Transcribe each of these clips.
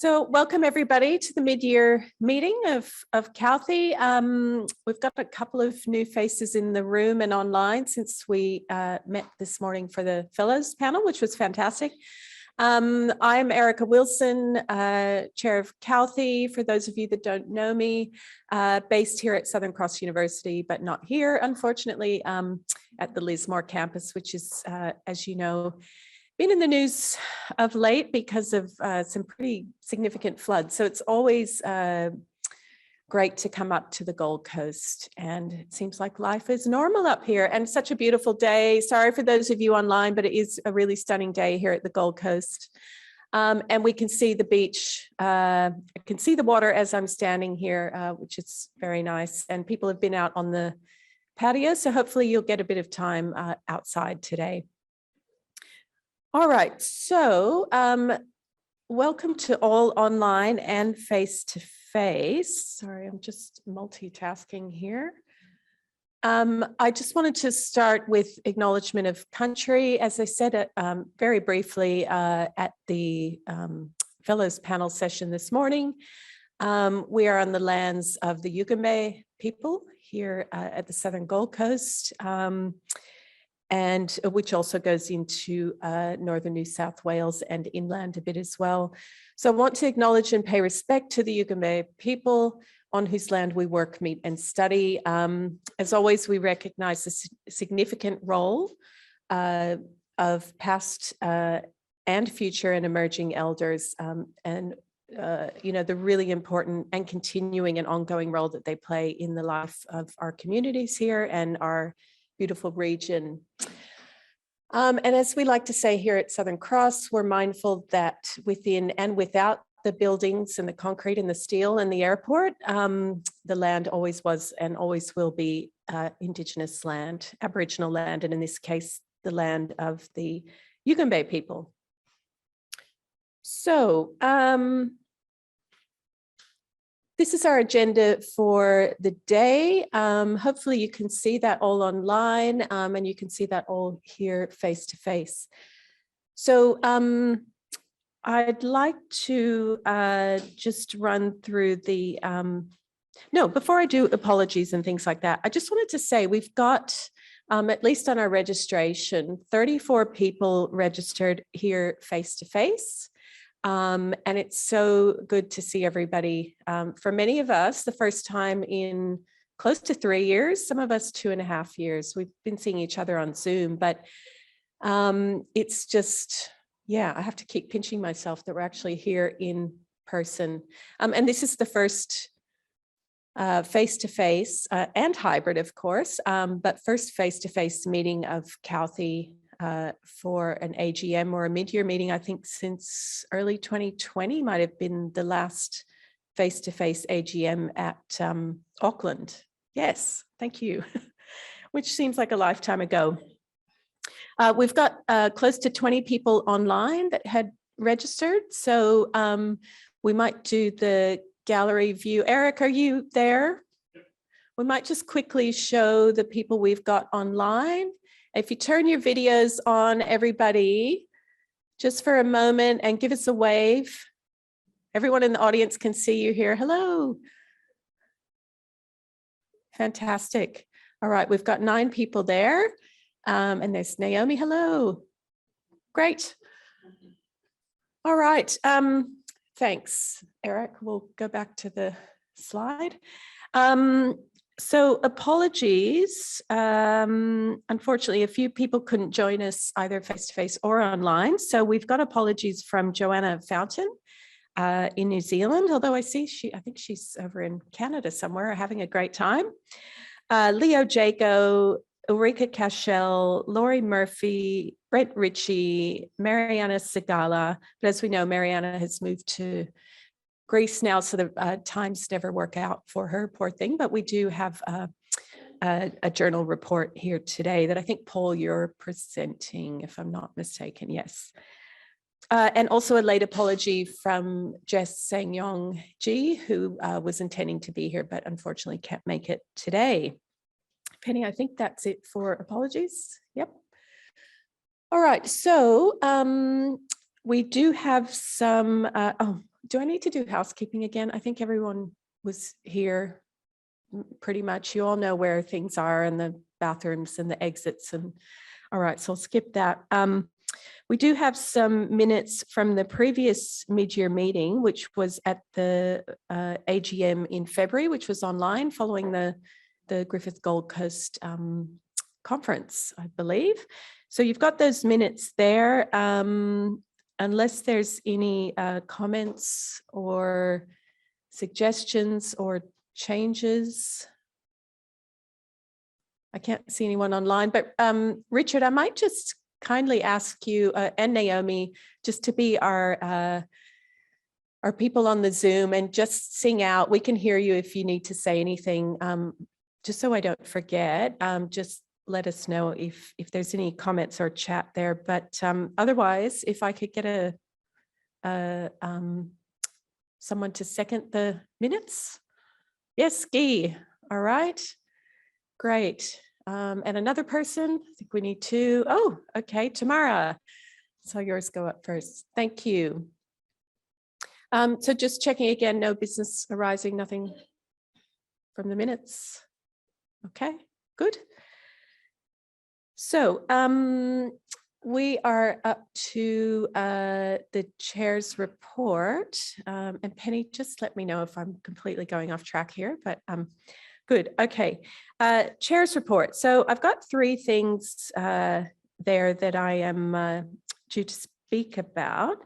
So welcome everybody to the mid-year meeting of Calthy. We've got a couple of new faces in the room and online since we met this morning for the Fellows panel, which was fantastic. I'm Erica Wilson, Chair of Calthy. For those of you that don't know me, based here at Southern Cross University, but not here, unfortunately, at the Lismore campus, which is, as you know, been in the news of late because of some pretty significant floods. So it's always great to come up to the Gold Coast, and it seems like life is normal up here and such a beautiful day. Sorry for those of you online, but it is a really stunning day here at the Gold Coast. And we can see the beach. I can see the water as I'm standing here, which is very nice. And people have been out on the patio, so hopefully you'll get a bit of time outside today. All right, so welcome to all online and face-to-face. Sorry, I'm just multitasking here. I just wanted to start with acknowledgement of country. As I said very briefly at the Fellows panel session this morning, we are on the lands of the Yugambeh people here at the Southern Gold Coast. And which also goes into northern New South Wales and inland a bit as well. So I want to acknowledge and pay respect to the Yugambeh people on whose land we work, meet and study. As always, we recognize the significant role of past and future and emerging elders and the really important and continuing and ongoing role that they play in the life of our communities here and our beautiful region. And as we like to say here at Southern Cross, we're mindful that within and without the buildings and the concrete and the steel and the airport, the land always was and always will be Indigenous land, Aboriginal land, and in this case, the land of the Yugambeh people. So, this is our agenda for the day. Hopefully you can see that all online and you can see that all here face to face. So I'd like to just run through the, no, before I do apologies and things like that, I just wanted to say we've got, at least on our registration, 34 people registered here face to face. And it's so good to see everybody. For many of us, the first time in close to 3 years, some of us 2.5 years. We've been seeing each other on Zoom, but it's just, yeah, I have to keep pinching myself that we're actually here in person. And this is the first face-to-face and hybrid, of course, but first face-to-face meeting of Calthy for an AGM or a mid-year meeting. I think since early 2020 might have been the last face-to-face AGM at Auckland. Yes, thank you, which seems like a lifetime ago. We've got close to 20 people online that had registered, so we might do the gallery view. Eric, are you there? We might just quickly show the people we've got online. If you turn your videos on, everybody, just for a moment and give us a wave. Everyone in the audience can see you here. Hello. Fantastic. All right, we've got 9 people there. And there's Naomi. Hello. Great. All right. Thanks, Eric. We'll go back to the slide. So apologies. Unfortunately, a few people couldn't join us either face-to-face or online. So we've got apologies from Joanna Fountain in New Zealand, although I think she's over in Canada somewhere having a great time. Leo Jaco, Ulrika Cashel, Laurie Murphy, Brent Ritchie, Mariana Segala. But as we know, Mariana has moved to Greece now, so the times never work out for her, poor thing. But we do have a journal report here today that I think, Paul, you're presenting, if I'm not mistaken. Yes. And also a late apology from Jess Sang-Yong Ji, who was intending to be here, but unfortunately can't make it today. Penny, I think that's it for apologies. Yep. All right, so we do have some, oh, do I need to do housekeeping again? I think everyone was here pretty much. You all know where things are and the bathrooms and the exits. And all right, so I'll skip that. We do have some minutes from the previous mid-year meeting, which was at the AGM in February, which was online following the Griffith Gold Coast conference, I believe. So you've got those minutes there. Unless there's any comments or suggestions or changes. I can't see anyone online, but Richard, I might just kindly ask you and Naomi just to be our people on the Zoom and just sing out. We can hear you if you need to say anything, just so I don't forget. Just let us know if there's any comments or chat there. But otherwise, if I could get someone to second the minutes. Yes, Guy. All right. Great. And another person, I think we need two. Oh, okay, Tamara. So yours go up first. Thank you. So just checking again, no business arising, nothing from the minutes. Okay, good. So we are up to the chair's report. And Penny, just let me know if I'm completely going off track here, but good. Okay. Chair's report. So I've got three things there that I am due to speak about.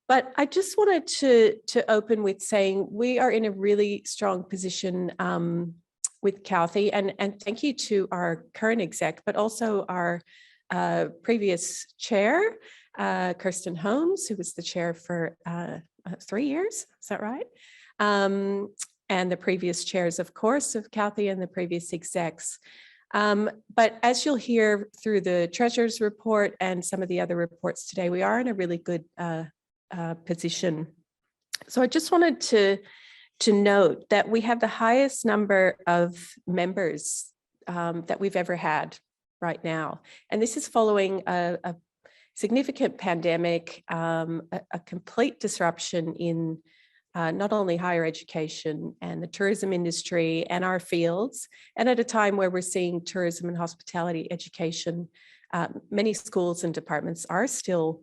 But I just wanted to open with saying we are in a really strong position with Calthy, and thank you to our current exec, but also our previous chair, Kirsten Holmes, who was the chair for 3 years. Is that right? And the previous chairs, of course, of Calthy and the previous execs. But as you'll hear through the Treasurer's report and some of the other reports today, we are in a really good position. So I just wanted to note that we have the highest number of members that we've ever had right now. And this is following a significant pandemic, a complete disruption in not only higher education and the tourism industry and our fields, and at a time where we're seeing tourism and hospitality education, many schools and departments are still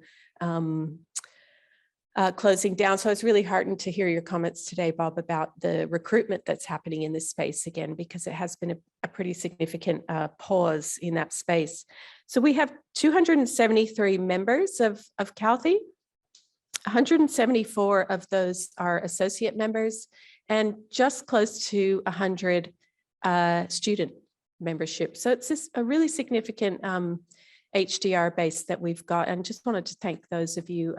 closing down. So I was really heartened to hear your comments today, Bob, about the recruitment that's happening in this space again, because it has been a pretty significant pause in that space. So we have 273 members of Calthy. 174 of those are associate members and just close to 100 student membership. So it's just a really significant HDR base that we've got, and just wanted to thank those of you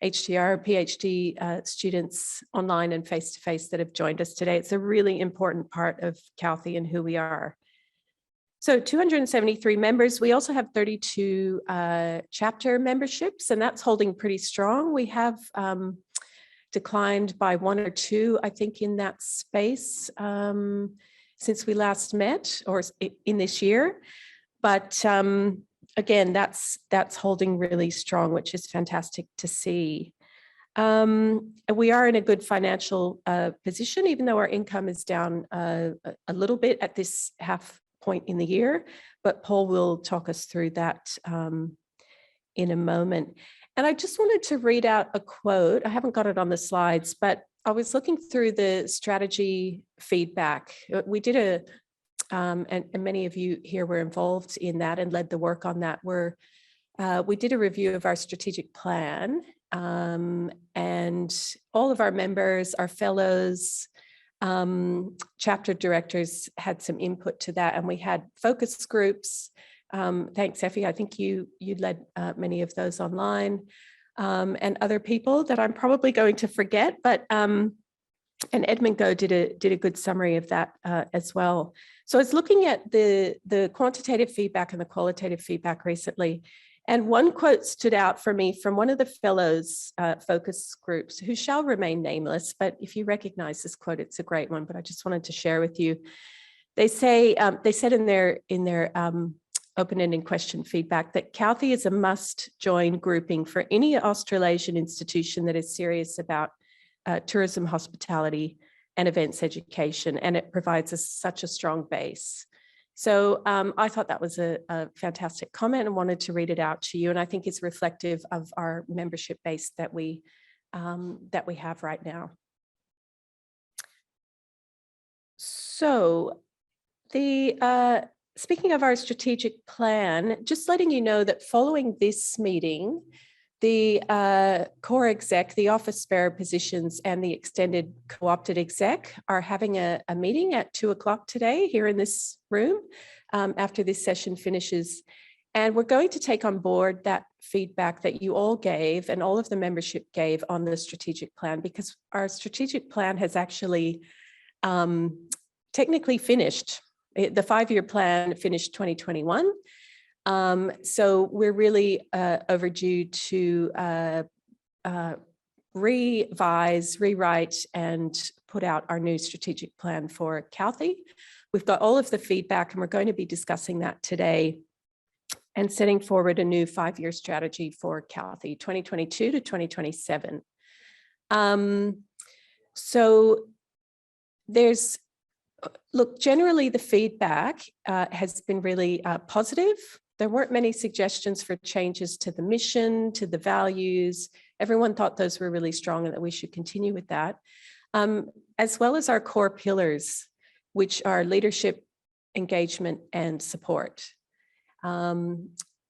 HDR, PhD students online and face-to-face that have joined us today. It's a really important part of Calthy and who we are. So 273 members. We also have 32 chapter memberships, and that's holding pretty strong. We have declined by 1 or 2, I think, in that space since we last met, or in this year. But again, that's holding really strong, which is fantastic to see. We are in a good financial position, even though our income is down a little bit at this half point in the year, but Paul will talk us through that in a moment. And I just wanted to read out a quote. I haven't got it on the slides, but I was looking through the strategy feedback. We did and many of you here were involved in that and led the work on that. We did a review of our strategic plan, and all of our members, our fellows, chapter directors had some input to that, and we had focus groups. Thanks, Effie. I think you led many of those online, and other people that I'm probably going to forget, but and Edmund Go did a good summary of that as well. So I was looking at the quantitative feedback and the qualitative feedback recently, and one quote stood out for me from one of the fellows focus groups, who shall remain nameless, but if you recognize this quote, it's a great one, but I just wanted to share with you. They say, they said in their open-ended question feedback that Calthy is a must-join grouping for any Australasian institution that is serious about tourism, hospitality, and events education, and it provides us such a strong base. So I thought that was a fantastic comment and wanted to read it out to you. And I think it's reflective of our membership base that we have right now. So speaking of our strategic plan, just letting you know that following this meeting, the core exec, the office bearer positions, and the extended co-opted exec are having a meeting at 2 o'clock today here in this room after this session finishes. And we're going to take on board that feedback that you all gave and all of the membership gave on the strategic plan, because our strategic plan has actually technically finished. The 5-year plan finished 2021. So we're really overdue to revise, rewrite, and put out our new strategic plan for Calthy. We've got all of the feedback, and we're going to be discussing that today and setting forward a new 5-year strategy for Calthy, 2022 to 2027. So there's, look, generally the feedback has been really positive. There weren't many suggestions for changes to the mission, to the values. Everyone thought those were really strong and that we should continue with that, as well as our core pillars, which are leadership, engagement, and support.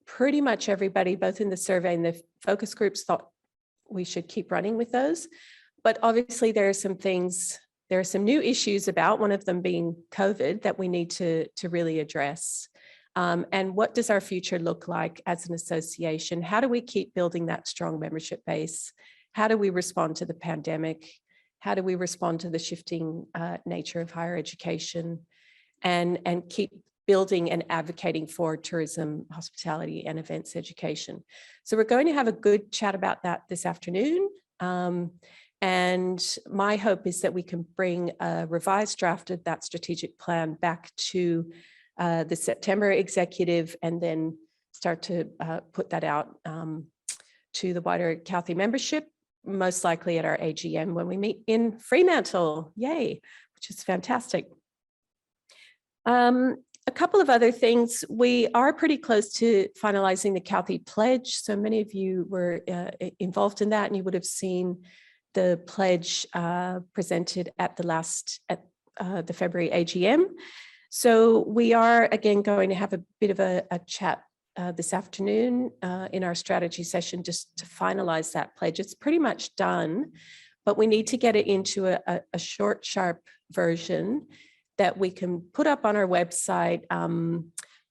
Pretty much everybody, both in the survey and the focus groups, thought we should keep running with those. But obviously there are some things, there are some new issues about, one of them being COVID, that we need to really address. And what does our future look like as an association? How do we keep building that strong membership base? How do we respond to the pandemic? How do we respond to the shifting nature of higher education? And keep building and advocating for tourism, hospitality, and events education. So we're going to have a good chat about that this afternoon. And my hope is that we can bring a revised draft of that strategic plan back to the September executive, and then start to put that out to the wider Calthy membership, most likely at our AGM when we meet in Fremantle, yay, which is fantastic. A couple of other things. We are pretty close to finalizing the Calthy pledge. So many of you were involved in that, and you would have seen the pledge presented at the February AGM. So we are again going to have a bit of a chat this afternoon in our strategy session just to finalize that pledge. It's pretty much done, but we need to get it into a short, sharp version that we can put up on our website,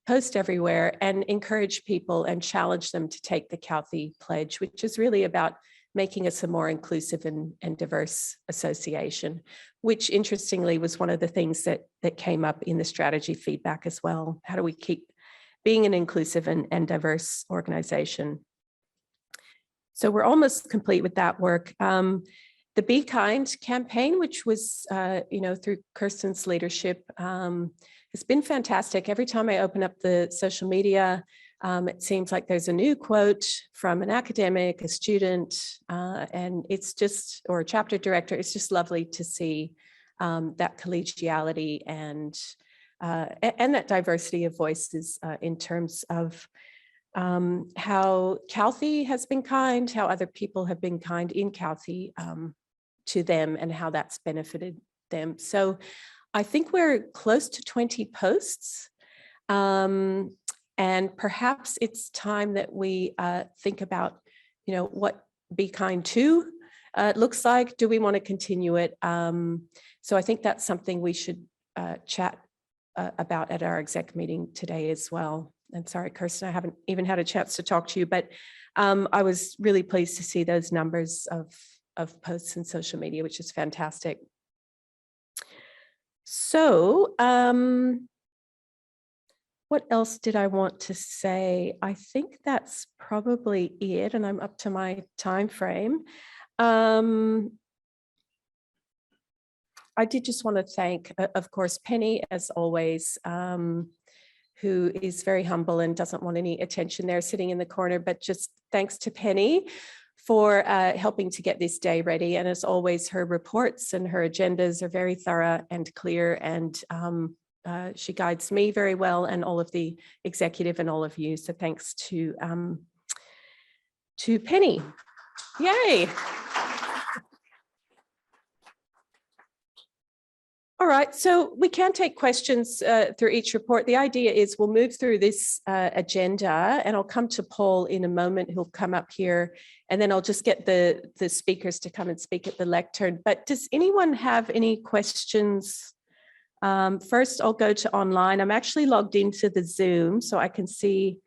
post everywhere, and encourage people and challenge them to take the Calthy pledge, which is really about making us a more inclusive and diverse association, which interestingly was one of the things that came up in the strategy feedback as well. How do we keep being an inclusive and diverse organization? So we're almost complete with that work. The Be Kind campaign, which was, through Kirsten's leadership, has been fantastic. Every time I open up the social media, it seems like there's a new quote from an academic, a student, and it's just, or a chapter director. It's just lovely to see that collegiality and that diversity of voices in terms of how Calthy has been kind, how other people have been kind in Calthy to them, and how that's benefited them. So I think we're close to 20 posts. And perhaps it's time that we think about, what Be Kind 2 looks like. Do we want to continue it? So I think that's something we should chat about at our exec meeting today as well. And sorry, Kirsten, I haven't even had a chance to talk to you, but I was really pleased to see those numbers of posts in social media, which is fantastic. So, what else did I want to say? I think that's probably it, and I'm up to my time frame. I did just want to thank, of course, Penny, as always, who is very humble and doesn't want any attention there sitting in the corner, but just thanks to Penny for helping to get this day ready. And as always, her reports and her agendas are very thorough and clear, and she guides me very well and all of the executive and all of you. So thanks to Penny. Yay. All right, so we can take questions through each report. The idea is we'll move through this agenda, and I'll come to Paul in a moment, who'll come up here, and then I'll just get the speakers to come and speak at the lectern. But does anyone have any questions? First, I'll go to online. I'm actually logged into the Zoom, so I can see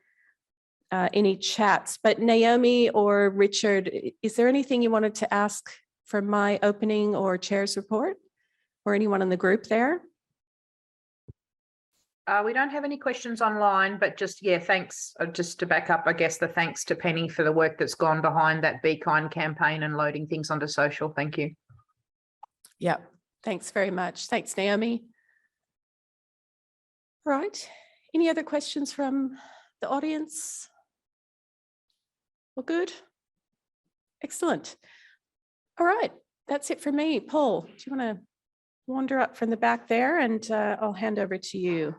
any chats. But Naomi or Richard, is there anything you wanted to ask for my opening or chair's report? Or anyone in the group there? We don't have any questions online, but just, yeah, thanks. Just to back up, I guess, the thanks to Penny for the work that's gone behind that Be Kind campaign and loading things onto social. Thank you. Yeah, thanks very much. Thanks, Naomi. All right, any other questions from the audience? Well, good. Excellent. All right, that's it for me. Paul, do you want to wander up from the back there, and I'll hand over to you.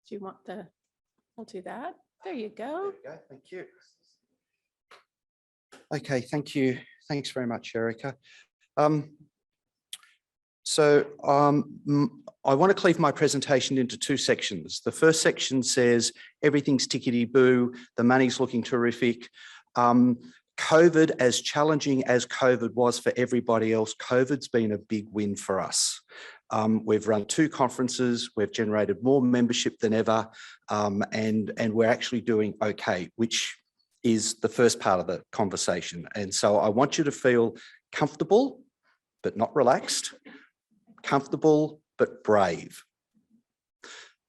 Do you want we'll do that. There you go. There you go. Thank you. Okay, thank you. Thanks very much, Erica. I want to cleave my presentation into two sections. The first section says everything's tickety-boo, the money's looking terrific. COVID, as challenging as COVID was for everybody else, COVID's been a big win for us. We've run 2 conferences, we've generated more membership than ever, and we're actually doing okay, which is the first part of the conversation. And so I want you to feel comfortable, but not relaxed, comfortable, but brave.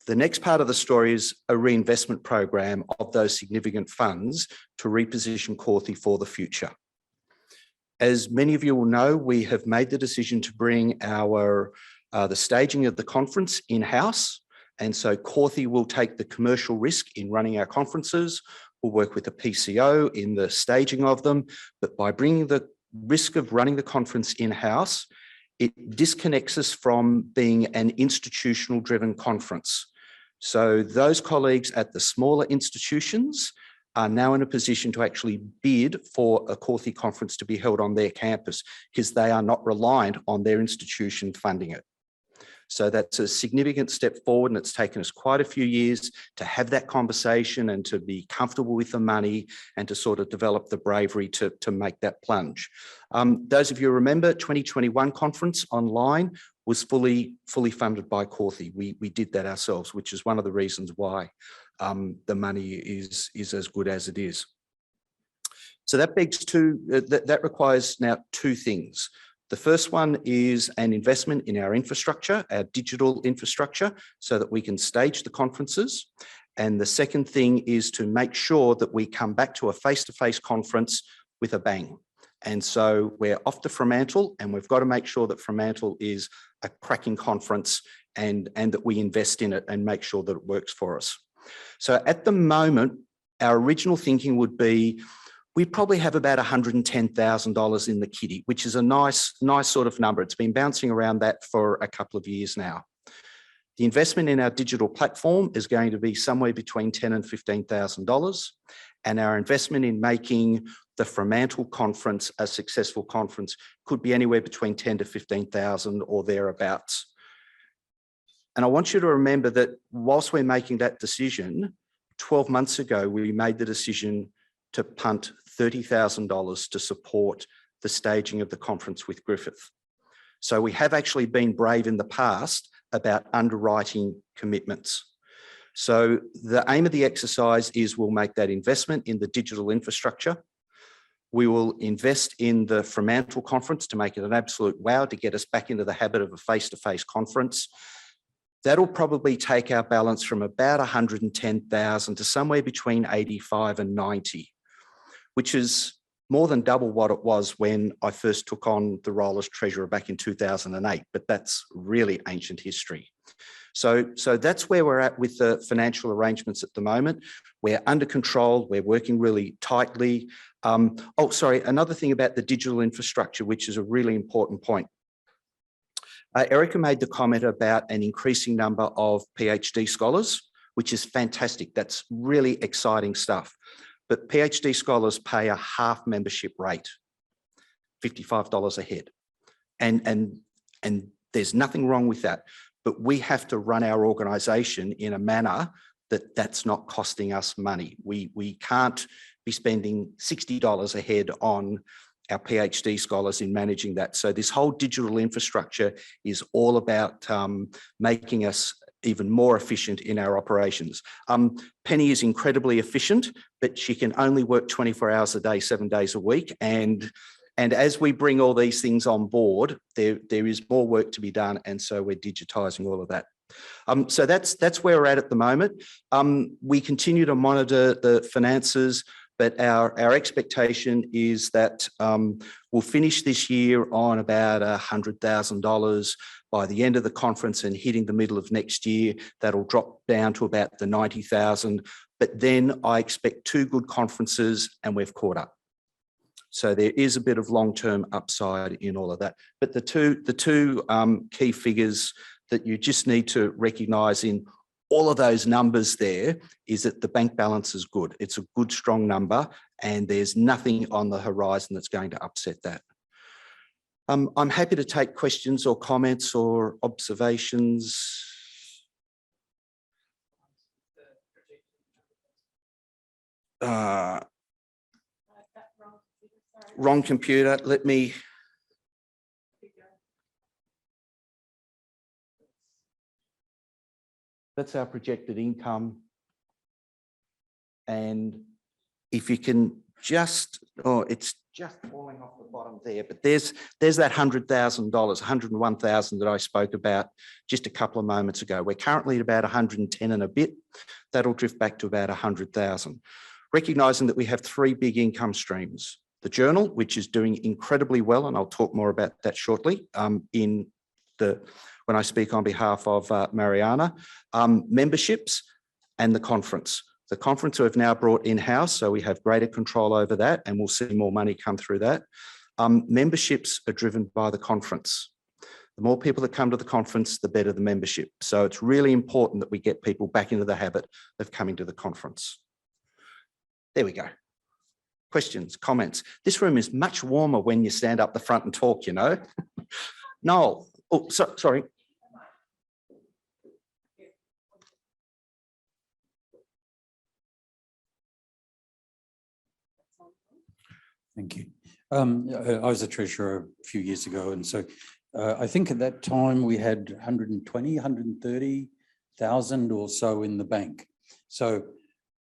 The next part of the story is a reinvestment program of those significant funds to reposition Cauthy for the future. As many of you will know, we have made the decision to bring the staging of the conference in-house. And so Cauthy will take the commercial risk in running our conferences. We'll work with a PCO in the staging of them. But by bringing the risk of running the conference in-house, it disconnects us from being an institutional driven conference. So those colleagues at the smaller institutions are now in a position to actually bid for a Cauthy conference to be held on their campus, because they are not reliant on their institution funding it. So that's a significant step forward, and it's taken us quite a few years to have that conversation and to be comfortable with the money and to sort of develop the bravery to make that plunge. Those of you who remember, 2021 conference online was fully funded by Cauthy. We did that ourselves, which is one of the reasons why the money is as good as it is. So that begs that requires now 2 things. The first one is an investment in our infrastructure, our digital infrastructure, so that we can stage the conferences. And the second thing is to make sure that we come back to a face-to-face conference with a bang. And so we're off to Fremantle, and we've got to make sure that Fremantle is a cracking conference and that we invest in it and make sure that it works for us. So at the moment, our original thinking would be we probably have about $110,000 in the kitty, which is a nice sort of number. It's been bouncing around that for a couple of years now. The investment in our digital platform is going to be somewhere between $10,000 and $15,000. And our investment in making the Fremantle conference a successful conference could be anywhere between $10,000 to $15,000 or thereabouts. And I want you to remember that whilst we're making that decision, 12 months ago, we made the decision to punt $30,000 to support the staging of the conference with Griffith. So we have actually been brave in the past about underwriting commitments. So the aim of the exercise is we'll make that investment in the digital infrastructure. We will invest in the Fremantle conference to make it an absolute wow, to get us back into the habit of a face-to-face conference. That'll probably take our balance from about 110,000 to somewhere between 85 and 90, which is more than double what it was when I first took on the role as treasurer back in 2008, but that's really ancient history. So that's where we're at with the financial arrangements at the moment. We're under control. We're working really tightly. Oh, sorry, another thing about the digital infrastructure, which is a really important point. Erica made the comment about an increasing number of PhD scholars, which is fantastic. That's really exciting stuff. But PhD scholars pay a half membership rate, $55 a head. And there's nothing wrong with that. But we have to run our organisation in a manner that that's not costing us money. We can't be spending $60 a head on our PhD scholars in managing that. So this whole digital infrastructure is all about making us even more efficient in our operations. Penny is incredibly efficient, but she can only work 24 hours a day, 7 days a week. And as we bring all these things on board, there is more work to be done. And so we're digitising all of that. So that's where we're at the moment. We continue to monitor the finances, but our expectation is that we'll finish this year on about $100,000 by the end of the conference, and hitting the middle of next year, that'll drop down to about the 90,000. But then I expect 2 good conferences and we've caught up. So there is a bit of long-term upside in all of that. But the two key figures that you just need to recognise in all of those numbers there is that the bank balance is good. It's a good, strong number, and there's nothing on the horizon that's going to upset that. I'm happy to take questions or comments or observations. Wrong computer. Let me. That's our projected income. And if you can just, it's just falling off the bottom there, but there's that $100,000, $101,000 that I spoke about just a couple of moments ago. We're currently at about 110 and a bit. That'll drift back to about 100,000. Recognising that we have 3 big income streams. The journal, which is doing incredibly well, and I'll talk more about that shortly when I speak on behalf of Mariana. Memberships and the conference. The conference we've now brought in-house, so we have greater control over that, and we'll see more money come through that. Memberships are driven by the conference. The more people that come to the conference, the better the membership. So it's really important that we get people back into the habit of coming to the conference. There we go. Questions, comments. This room is much warmer when you stand up the front and talk, you know. Noel, oh, sorry. Thank you. I was a treasurer a few years ago, and so I think at that time we had 130,000 or so in the bank. So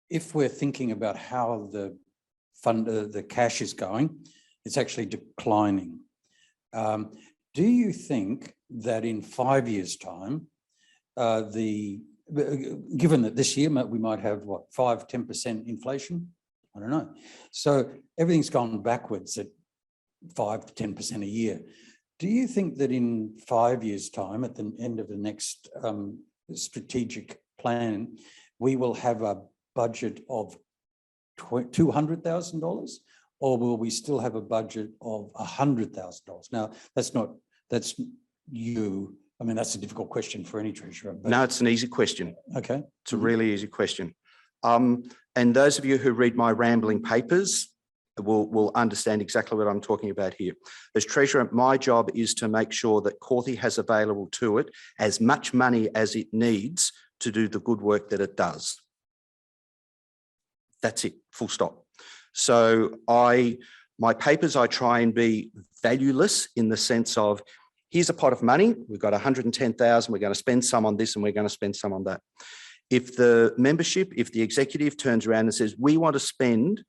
if we're thinking about how the cash is going, it's actually declining. Do you think that in 5 years' time, given that this year we might have what, 5–10% inflation? I don't know. So everything's gone backwards at 5 to 10% a year. Do you think that in 5 years' time, at the end of the next strategic plan, we will have a budget of $200,000, or will we still have a budget of $100,000? Now, that's you. I mean, that's a difficult question for any treasurer. But... No, it's an easy question. Okay. It's a really easy question. And those of you who read my rambling papers will understand exactly what I'm talking about here. As treasurer, my job is to make sure that Cauthy has available to it as much money as it needs to do the good work that it does. That's it, full stop. So my papers, I try and be valueless in the sense of, here's a pot of money, we've got 110,000, we're going to spend some on this and we're going to spend some on that. If the membership, if the executive turns around and says, we want to spend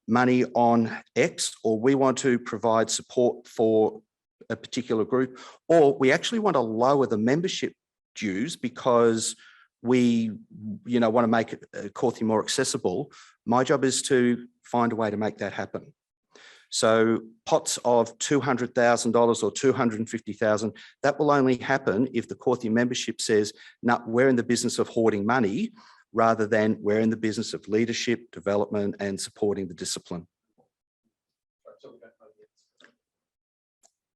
money on X, or we want to provide support for a particular group, or we actually want to lower the membership dues because we want to make Cauthy more accessible, my job is to find a way to make that happen. So pots of $200,000 or $250,000, that will only happen if the Cauthy membership says, no, we're in the business of hoarding money, rather than we're in the business of leadership, development, and supporting the discipline.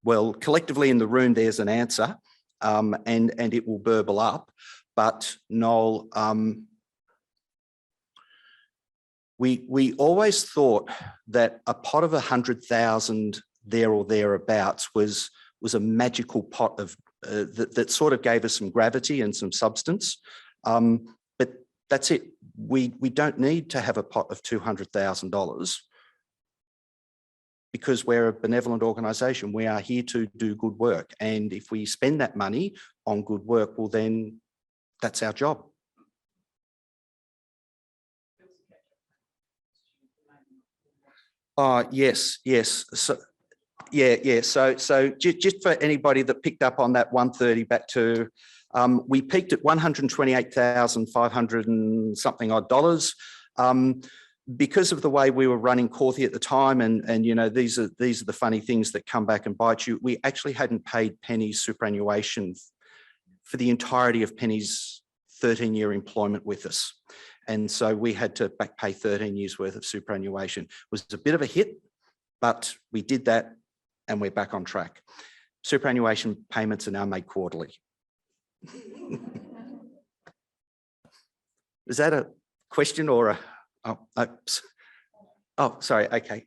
Well, collectively in the room, there's an answer, and it will burble up. But Noel, we always thought that a pot of 100,000 there or thereabouts was a magical pot of that sort of gave us some gravity and some substance. But that's it. We don't need to have a pot of $200,000 because we're a benevolent organisation. We are here to do good work. And if we spend that money on good work, well, then that's our job. Yes. So, yeah. So just for anybody that picked up on that 130 back to, we peaked at 128,500 and something odd dollars. Because of the way we were running Cauthy at the time, and you know, these are the funny things that come back and bite you. We actually hadn't paid Penny's superannuation for the entirety of Penny's 13-year employment with us. And so we had to back pay 13 years worth of superannuation. It was a bit of a hit, but we did that and we're back on track. Superannuation payments are now made quarterly. Is that a question or a, oh, sorry, okay.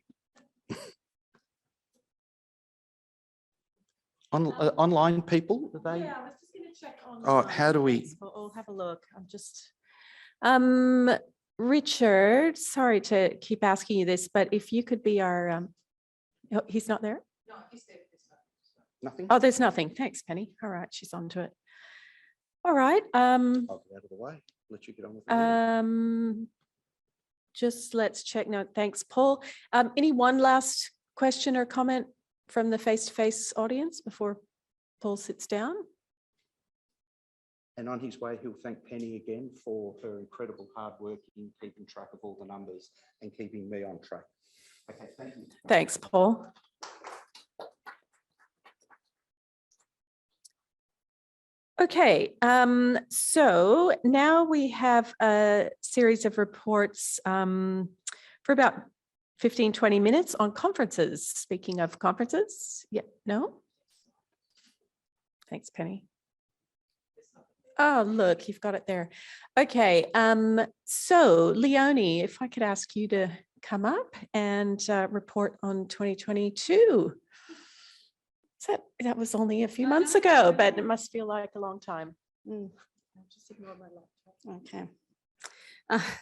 Online people, are they? Yeah, I was just going to check on. Oh, how do we? We'll have a look. I'm just, Richard, sorry to keep asking you this, but if you could be our, oh, he's not there? No, he's there. Nothing? Oh, there's nothing. Thanks, Penny. All right, she's on to it. All right. I'll get out of the way. Let you get on with it. Just let's check. No, thanks, Paul. Any one last question or comment from the face-to-face audience before Paul sits down? And on his way, he'll thank Penny again for her incredible hard work in keeping track of all the numbers and keeping me on track. Okay, thank you. Thanks, Paul. Okay, so now we have a series of reports for about 15, 20 minutes on conferences. Speaking of conferences, yeah, no? Thanks, Penny. Oh, look, you've got it there. Okay, so Leonie, if I could ask you to come up and report on 2022. That was only a few months ago, but it must feel like a long time. I'll just ignore my laptop. Okay.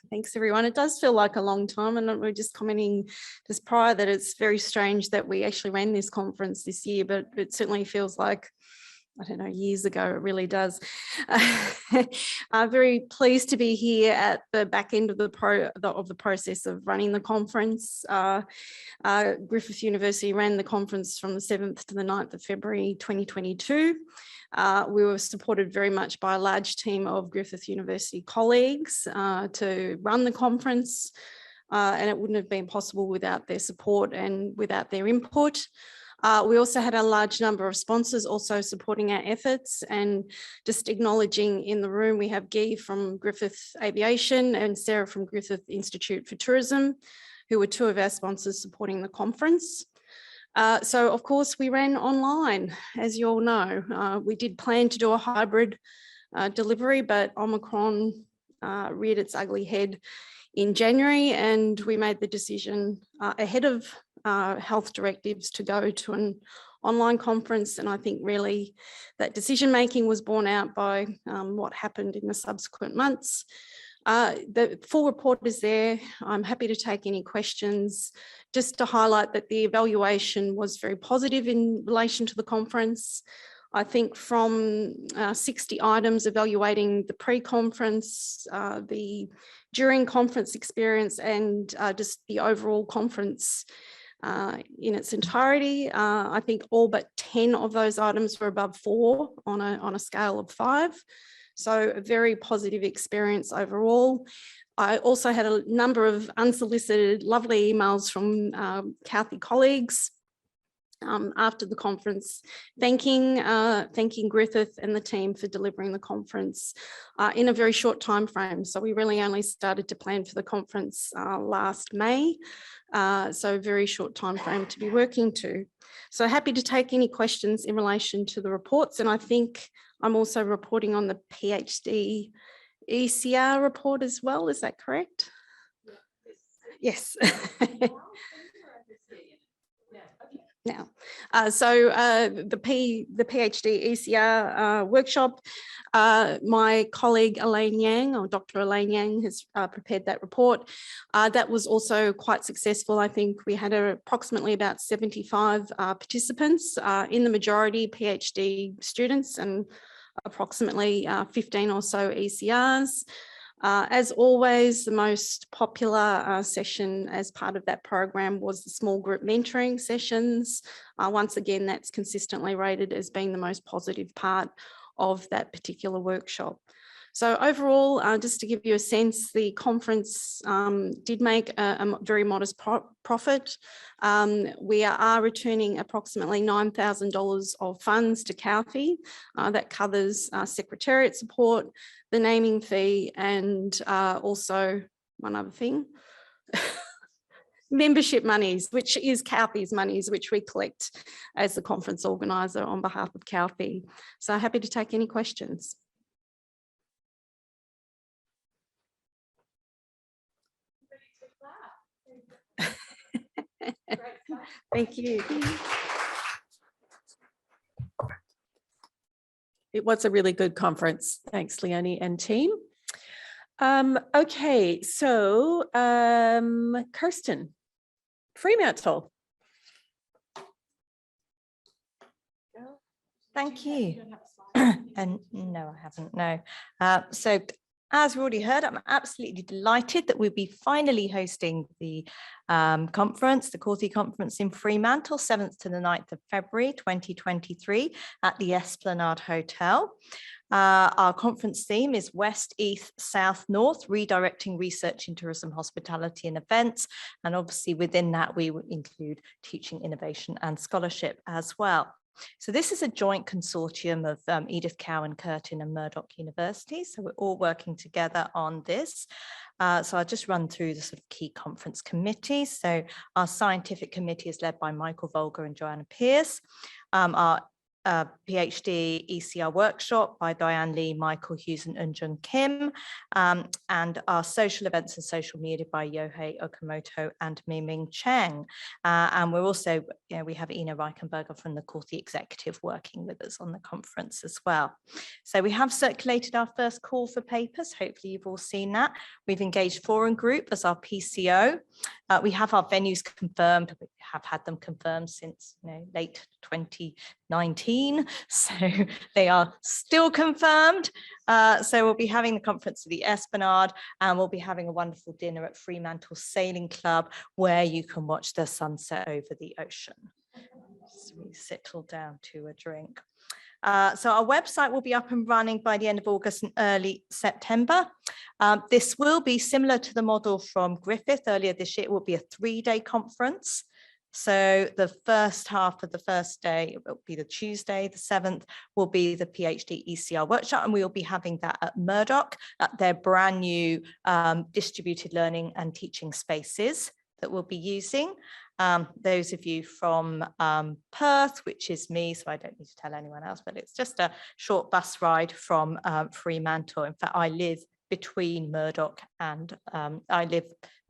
Thanks, everyone. It does feel like a long time, and we're just commenting just prior that it's very strange that we actually ran this conference this year, but it certainly feels like, I don't know, years ago. It really does. I'm very pleased to be here at the back end of the process of running the conference. Griffith University ran the conference from the 7th to the 9th of February 2022. We were supported very much by a large team of Griffith University colleagues to run the conference, and it wouldn't have been possible without their support and without their input. We also had a large number of sponsors also supporting our efforts, and just acknowledging in the room, we have Guy from Griffith Aviation and Sarah from Griffith Institute for Tourism, who were two of our sponsors supporting the conference. So of course we ran online, as you all know. We did plan to do a hybrid delivery, but Omicron reared its ugly head in January, and we made the decision ahead of health directives to go to an online conference. And I think really that decision making was borne out by what happened in the subsequent months. The full report is there. I'm happy to take any questions. Just to highlight that the evaluation was very positive in relation to the conference. I think from 60 items evaluating the pre-conference, the during conference experience, and just the overall conference in its entirety. I think all but 10 of those items were above 4 on a scale of 5. So a very positive experience overall. I also had a number of unsolicited lovely emails from Kathy colleagues after the conference, thanking Griffith and the team for delivering the conference in a very short time frame. So we really only started to plan for the conference last May. So a very short time frame to be working to. So happy to take any questions in relation to the reports. And I think I'm also reporting on the PhD ECR report as well. Is that correct? Yes. Now, the PhD ECR workshop, my colleague Elaine Yang, or Dr. Elaine Yang, has prepared that report. That was also quite successful. I think we had approximately about 75 participants, in the majority PhD students and approximately 15 or so ECRs. As always, the most popular session as part of that program was the small group mentoring sessions. Once again, that's consistently rated as being the most positive part of that particular workshop. So overall, just to give you a sense, the conference did make a very modest profit. We are returning approximately $9,000 of funds to CALFI. That covers secretariat support, the naming fee, and also one other thing, membership monies, which is CALFI's monies, which we collect as the conference organiser on behalf of CALFI. So happy to take any questions. Thank you. It was a really good conference. Thanks, Leonie and team. Okay, so Kirsten, Fremantle. Thank you. And no, I haven't, no. So as we already heard, I'm absolutely delighted that we'll be finally hosting the conference, the CAUTHY conference in Fremantle, 7th to the 9th of February, 2023 at the Esplanade Hotel. Our conference theme is West, East, South, North, redirecting research in tourism, hospitality and events. And obviously within that, we will include teaching, innovation and scholarship as well. So this is a joint consortium of Edith Cowan Curtin and Murdoch University. So we're all working together on this. So I'll just run through the sort of key conference committees. So our scientific committee is led by Michael Volger and Joanna Pierce. Our PhD ECR workshop by Diane Lee, Michael Hughes and Unjun Kim, and our social events and social media by Yohei Okamoto and Miming Cheng. And we're also, we have Ina Reichenberger from the CAUTHY Executive working with us on the conference as well. So we have circulated our first call for papers. Hopefully you've all seen that. We've engaged Forum Group as our PCO. We have our venues confirmed. We have had them confirmed since late 2019, so they are still confirmed. So we'll be having the conference at the Esplanade, and we'll be having a wonderful dinner at Fremantle Sailing Club, where you can watch the sunset over the ocean. So we settle down to a drink. So our website will be up and running by the end of August and early September. This will be similar to the model from Griffith earlier this year. It will be a 3-day conference. So the first half of the first day, it will be the Tuesday, the 7th, will be the PhD ECR workshop, and we will be having that at Murdoch at their brand new distributed learning and teaching spaces that we'll be using. Those of you from Perth, which is me, so I don't need to tell anyone else, but it's just a short bus ride from Fremantle. In fact, I live between Murdoch and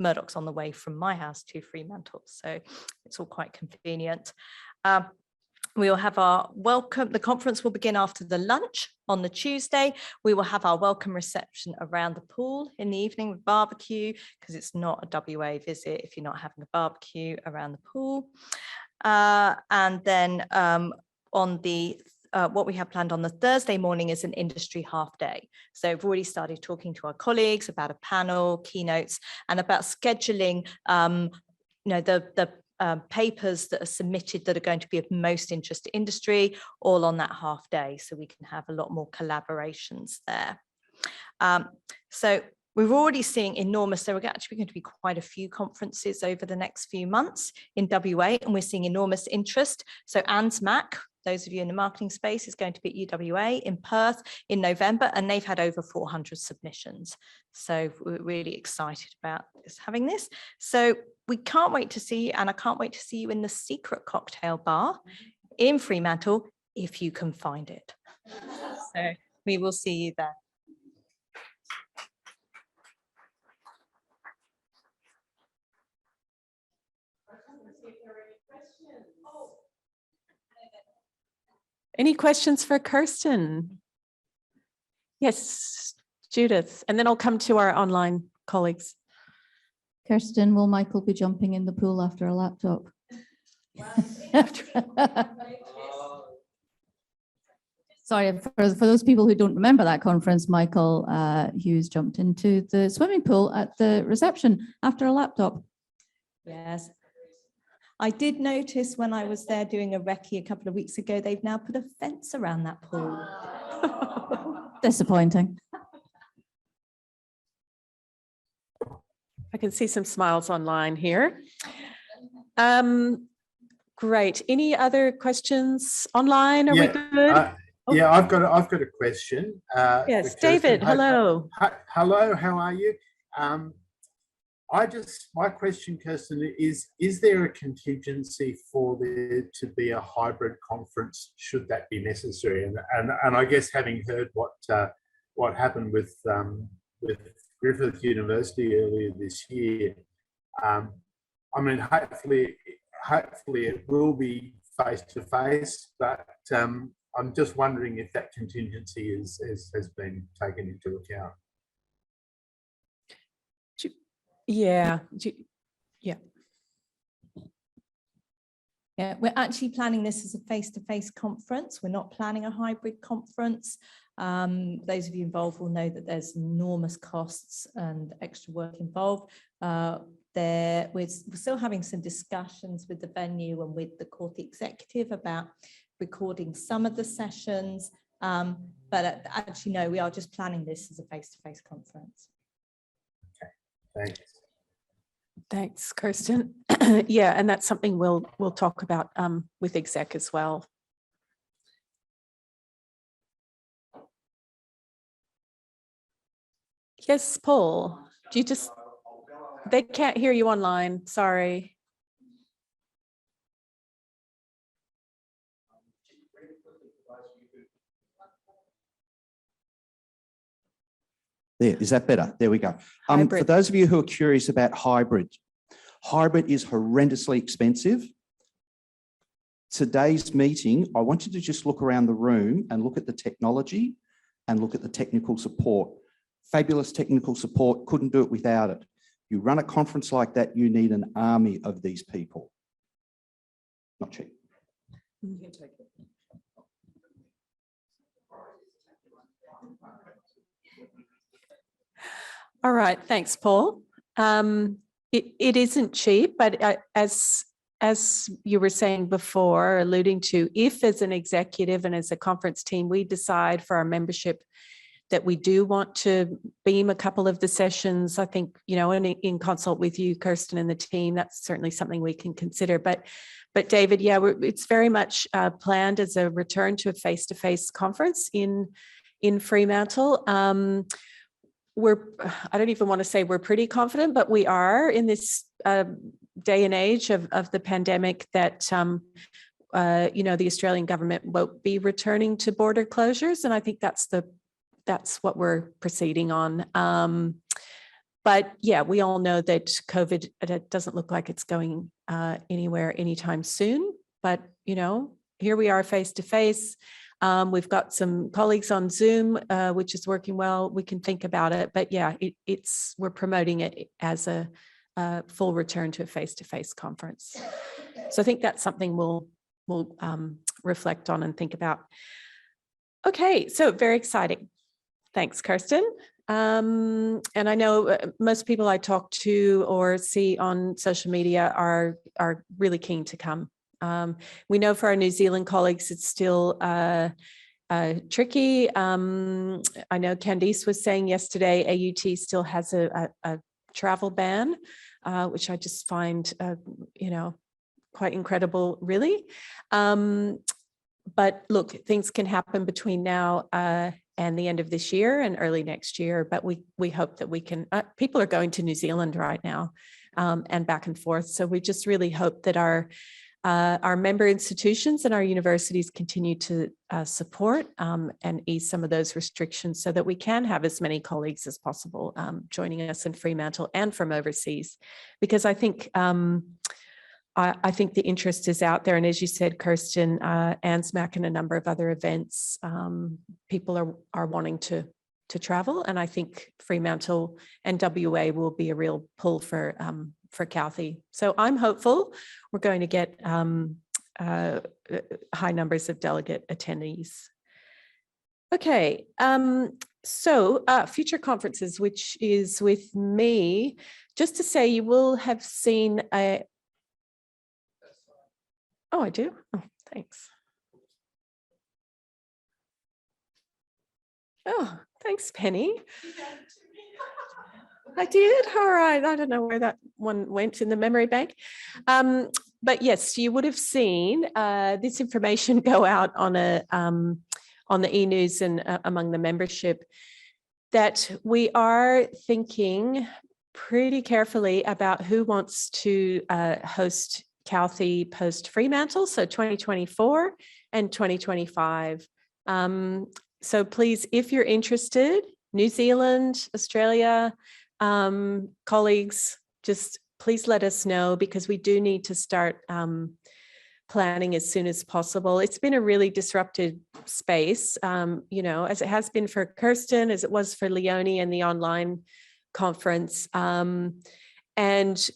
Murdoch's on the way from my house to Fremantle, so it's all quite convenient. We will have our welcome. The conference will begin after the lunch on the Tuesday. We will have our welcome reception around the pool in the evening with barbecue, because it's not a WA visit if you're not having a barbecue around the pool. And then on the what we have planned on the Thursday morning is an industry half day. So we've already started talking to our colleagues about a panel, keynotes, and about scheduling the papers that are submitted that are going to be of most interest to industry, all on that half day, so we can have a lot more collaborations there. So We're already seeing enormous, there are actually going to be quite a few conferences over the next few months in WA, and we're seeing enormous interest. So ANZMAC, those of you in the marketing space, is going to be at UWA in Perth in November, and they've had over 400 submissions. So we're really excited about having this. So we can't wait to see you, and I can't wait to see you in the secret cocktail bar in Fremantle, if you can find it. So we will see you there. Any questions for Kirsten? Yes, Judith, and then I'll come to our online colleagues. Kirsten, will Michael be jumping in the pool after a laptop? Sorry, for those people who don't remember that conference, Michael Hughes jumped into the swimming pool at the reception after a laptop. Yes. I did notice when I was there doing a recce a couple of weeks ago, they've now put a fence around that pool. Disappointing. I can see some smiles online here. Great. Any other questions online? Are we good? Yeah, I've got a question. Yes, David, hello. Hello, how are you? My question, Kirsten, is there a contingency for there to be a hybrid conference should that be necessary? And I guess having heard what happened with Griffith University earlier this year, I mean, hopefully it will be face to face, but I'm just wondering if that contingency has been taken into account. Yeah. Yeah, we're actually planning this as a face-to-face conference. We're not planning a hybrid conference. Those of you involved will know that there's enormous costs and extra work involved. We're still having some discussions with the venue and with the court executive about recording some of the sessions. But actually, no, we are just planning this as a face-to-face conference. Okay, thanks. Thanks, Kirsten. Yeah, and that's something we'll talk about with exec as well. Yes, Paul, do you just, they can't hear you online, sorry. There, is that better? There we go. For Hybrid. those of you who are curious about hybrid is horrendously expensive. Today's meeting, I want you to just look around the room and look at the technology and look at the technical support. Fabulous technical support, couldn't do it without it. You run a conference like that, you need an army of these people. Not cheap. All right, thanks, Paul. It isn't cheap, but as you were saying before, alluding to, if as an executive and as a conference team, we decide for our membership that we do want to beam a couple of the sessions, I think, you know, in consult with you, Kirsten, and the team, that's certainly something we can consider. But David, yeah, it's very much planned as a return to a face-to-face conference in Fremantle. I don't even want to say we're pretty confident, but we are in this day and age of the pandemic that, you know, the Australian government won't be returning to border closures. And I think that's what we're proceeding on. But yeah, we all know that COVID, it doesn't look like it's going anywhere anytime soon. But, you know, here we are face to face. We've got some colleagues on Zoom, which is working well. We can think about it, but yeah, we're promoting it as a full return to a face-to-face conference. So I think that's something we'll reflect on and think about. Okay, so very exciting. Thanks, Kirsten. And I know most people I talk to or see on social media are really keen to come. We know for our New Zealand colleagues, it's still tricky. I know Candice was saying yesterday, AUT still has a travel ban, which I just find, quite incredible, really. But look, things can happen between now and the end of this year and early next year. But we hope that we can. People are going to New Zealand right now and back and forth. So we just really hope that our member institutions and our universities continue to support and ease some of those restrictions so that we can have as many colleagues as possible joining us in Fremantle and from overseas. Because I think I think the interest is out there. And as you said, Kirsten, ANZMAC and a number of other events, people are wanting to travel. And I think Fremantle and WA will be a real pull for Calthy. So I'm hopeful we're going to get high numbers of delegate attendees. Okay, so future conferences, which is with me, just to say you will have seen a... Oh, I do? Oh, thanks. Oh, thanks, Penny. I did. All right. I don't know where that one went in the memory bank. But yes, you would have seen this information go out on the e-news and among the membership, that we are thinking pretty carefully about who wants to host Calthy post Fremantle, so 2024 and 2025. So please, if you're interested, New Zealand, Australia, colleagues, just please let us know, because we do need to start planning as soon as possible. It's been a really disrupted space, as it has been for Kirsten, as it was for Leonie and the online conference. And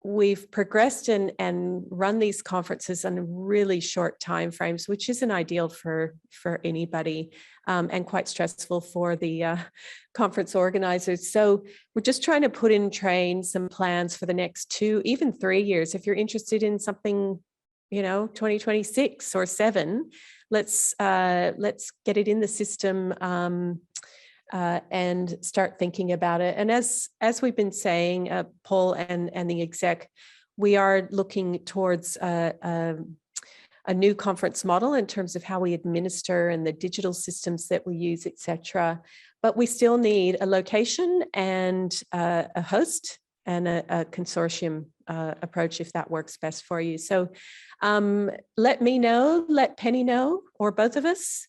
we've progressed and run these conferences on really short timeframes, which isn't ideal for anybody, and quite stressful for the conference organizers. So we're just trying to put in train some plans for the next 2, even 3 years. If you're interested in something, 2026 or 7, let's get it in the system and start thinking about it. And as we've been saying, Paul and the exec, we are looking towards a new conference model in terms of how we administer and the digital systems that we use, etc. But we still need a location and a host and a consortium approach, if that works best for you. So let me know, let Penny know, or both of us,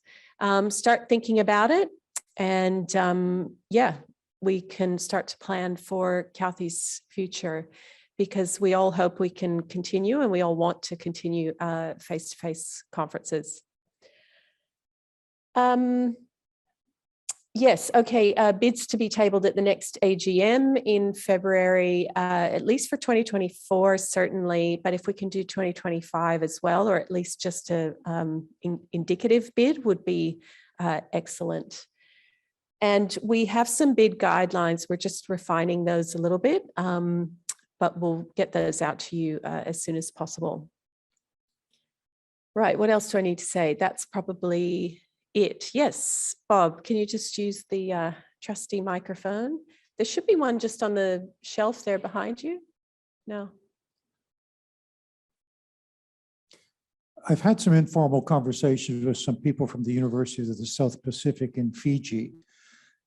start thinking about it. And we can start to plan for Calthy's future, because we all hope we can continue and we all want to continue face-to-face conferences. Yes, okay, bids to be tabled at the next AGM in February, at least for 2024, certainly, but if we can do 2025 as well, or at least just a indicative bid would be excellent. And we have some bid guidelines. We're just refining those a little bit, but we'll get those out to you as soon as possible. Right, what else do I need to say? That's probably it. Yes, Bob, can you just use the trusty microphone? There should be one just on the shelf there behind you. No. I've had some informal conversations with some people from the University of the South Pacific in Fiji,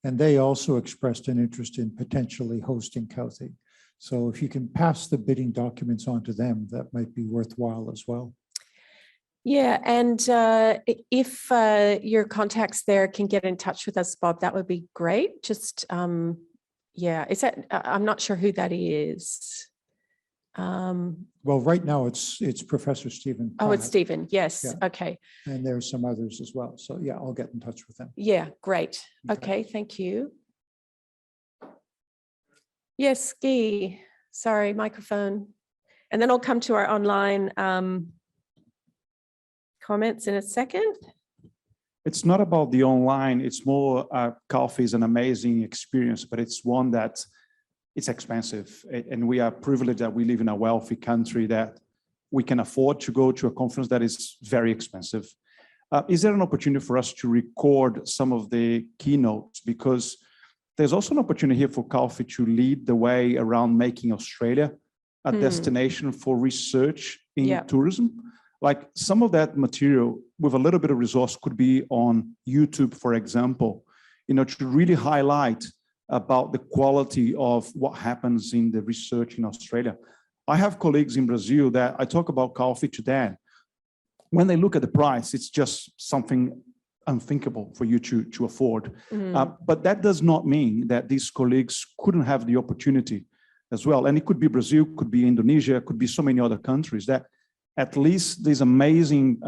and they also expressed an interest in potentially hosting Calthy. So if you can pass the bidding documents on to them, that might be worthwhile as well. Yeah, and if your contacts there can get in touch with us, Bob, that would be great. Just, is that, I'm not sure who that is. Well, right now it's Professor Stephen. Oh, it's Conant. Stephen. Yes. Yeah. Okay. And there's some others as well. So yeah, I'll get in touch with them. Yeah, great. Okay, thank you. Yes, Guy. Sorry, microphone. And then I'll come to our online comments in a second. It's not about the online, it's more Calthy is an amazing experience, but it's one that it's expensive. And we are privileged that we live in a wealthy country that we can afford to go to a conference that is very expensive. Is there an opportunity for us to record some of the keynotes? Because there's also an opportunity here for CALFI to lead the way around making Australia a destination for research in tourism. Like some of that material with a little bit of resource could be on YouTube, for example, to really highlight about the quality of what happens in the research in Australia. I have colleagues in Brazil that I talk about CALFI to them. When they look at the price, it's just something unthinkable for you to afford. But that does not mean that these colleagues couldn't have the opportunity as well. And it could be Brazil, could be Indonesia, could be so many other countries that at least these amazing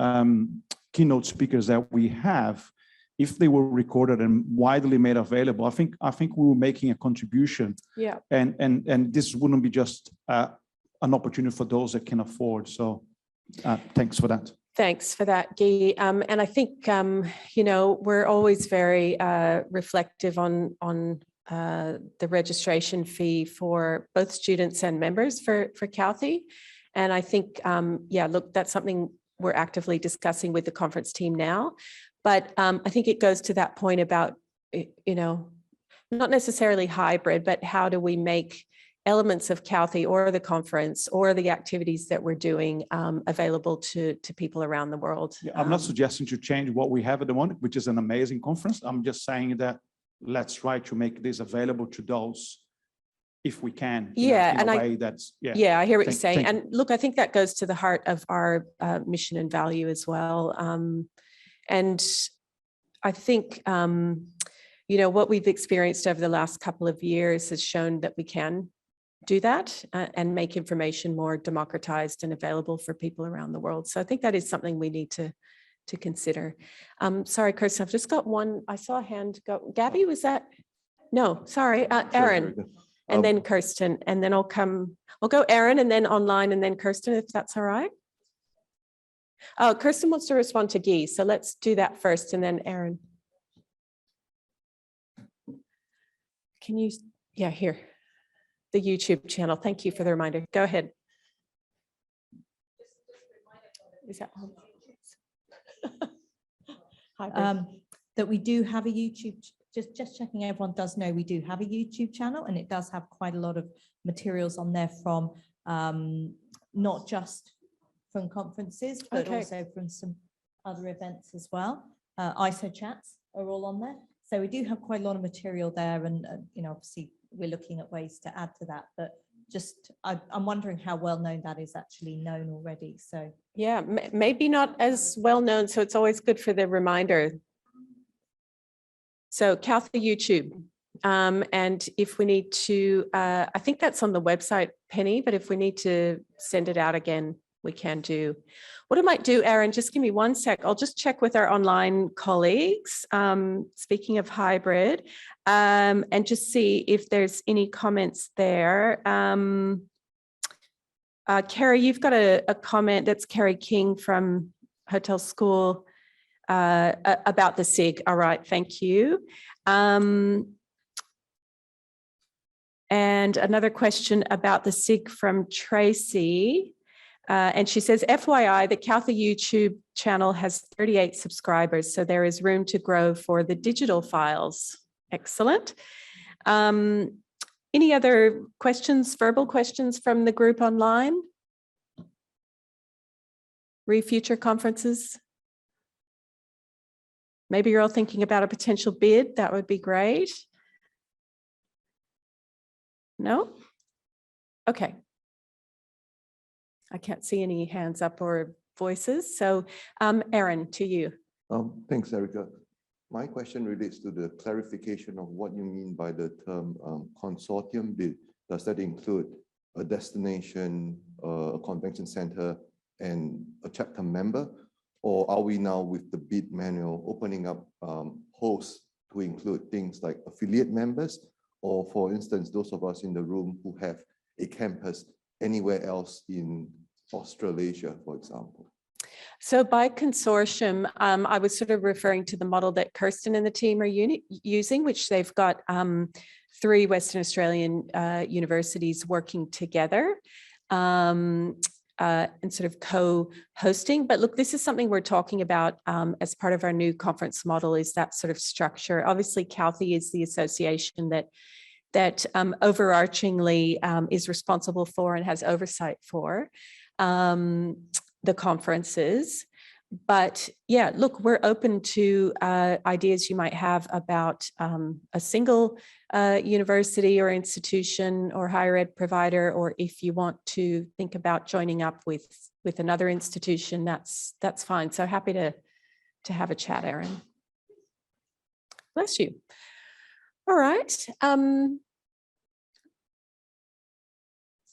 keynote speakers that we have, if they were recorded and widely made available, I think we were making a contribution. Yeah. And this wouldn't be just an opportunity for those that can afford. So thanks for that. Thanks for that, Guy. And I think, we're always very reflective on the registration fee for both students and members for CALFI. And I think, look, that's something we're actively discussing with the conference team now. But I think it goes to that point about, not necessarily hybrid, but how do we make elements of CALFI or the conference or the activities that we're doing available to people around the world. Yeah, I'm not suggesting to change what we have at the moment, which is an amazing conference. I'm just saying that let's try to make this available to those if we can. I hear what you're saying. And look, I think that goes to the heart of our mission and value as well. And I think, what we've experienced over the last couple of years has shown that we can do that and make information more democratized and available for people around the world. So I think that is something we need to consider. Sorry, Kirsten, I've just got one. I saw a hand go. Gabby, was that? No, sorry, Aaron, and then Kirsten, and then I'll go Aaron and then online and then Kirsten, if that's all right. Oh, Kirsten wants to respond to Guy, so let's do that first and then Aaron. Can you, here. The YouTube channel. Thank you for the reminder. Go ahead. Is that that we do have a YouTube, just checking everyone does know we do have a YouTube channel, and it does have quite a lot of materials on there from not just from conferences, but also from some other events as well. ISO chats are all on there. So we do have quite a lot of material there, and obviously we're looking at ways to add to that, but just I'm wondering how well known that is actually known already. So yeah, maybe not as well known, so it's always good for the reminder. So CALFI YouTube, and if we need to, I think that's on the website, Penny, but if we need to send it out again, we can do. What I might do, Aaron, just give me 1 sec. I'll just check with our online colleagues, speaking of hybrid, and just see if there's any comments there. Carrie, you've got a comment. That's Carrie King from Hotel School about the SIG. All right, thank you. And another question about the SIG from Tracy. And she says, FYI, the CALFI YouTube channel has 38 subscribers, so there is room to grow for the digital files. Excellent. Any other questions, verbal questions from the group online? Future conferences? Maybe you're all thinking about a potential bid. That would be great. No? Okay. I can't see any hands up or voices. So Aaron, to you. Thanks, Erica. My question relates to the clarification of what you mean by the term consortium bid. Does that include a destination, a convention center, and a chapter member? Or are we now with the bid manual opening up hosts to include things like affiliate members? Or for instance, those of us in the room who have a campus anywhere else in Australasia, for example? So by consortium, I was sort of referring to the model that Kirsten and the team are using, which they've got 3 Western Australian universities working together. and sort of co-hosting. But look, this is something we're talking about as part of our new conference model, is that sort of structure. Obviously, CALTHE is the association that overarchingly is responsible for and has oversight for the conferences. But yeah, look, we're open to ideas you might have about a single university or institution or higher ed provider, or if you want to think about joining up with another institution, that's fine. So happy to have a chat, Erin. Bless you. All right.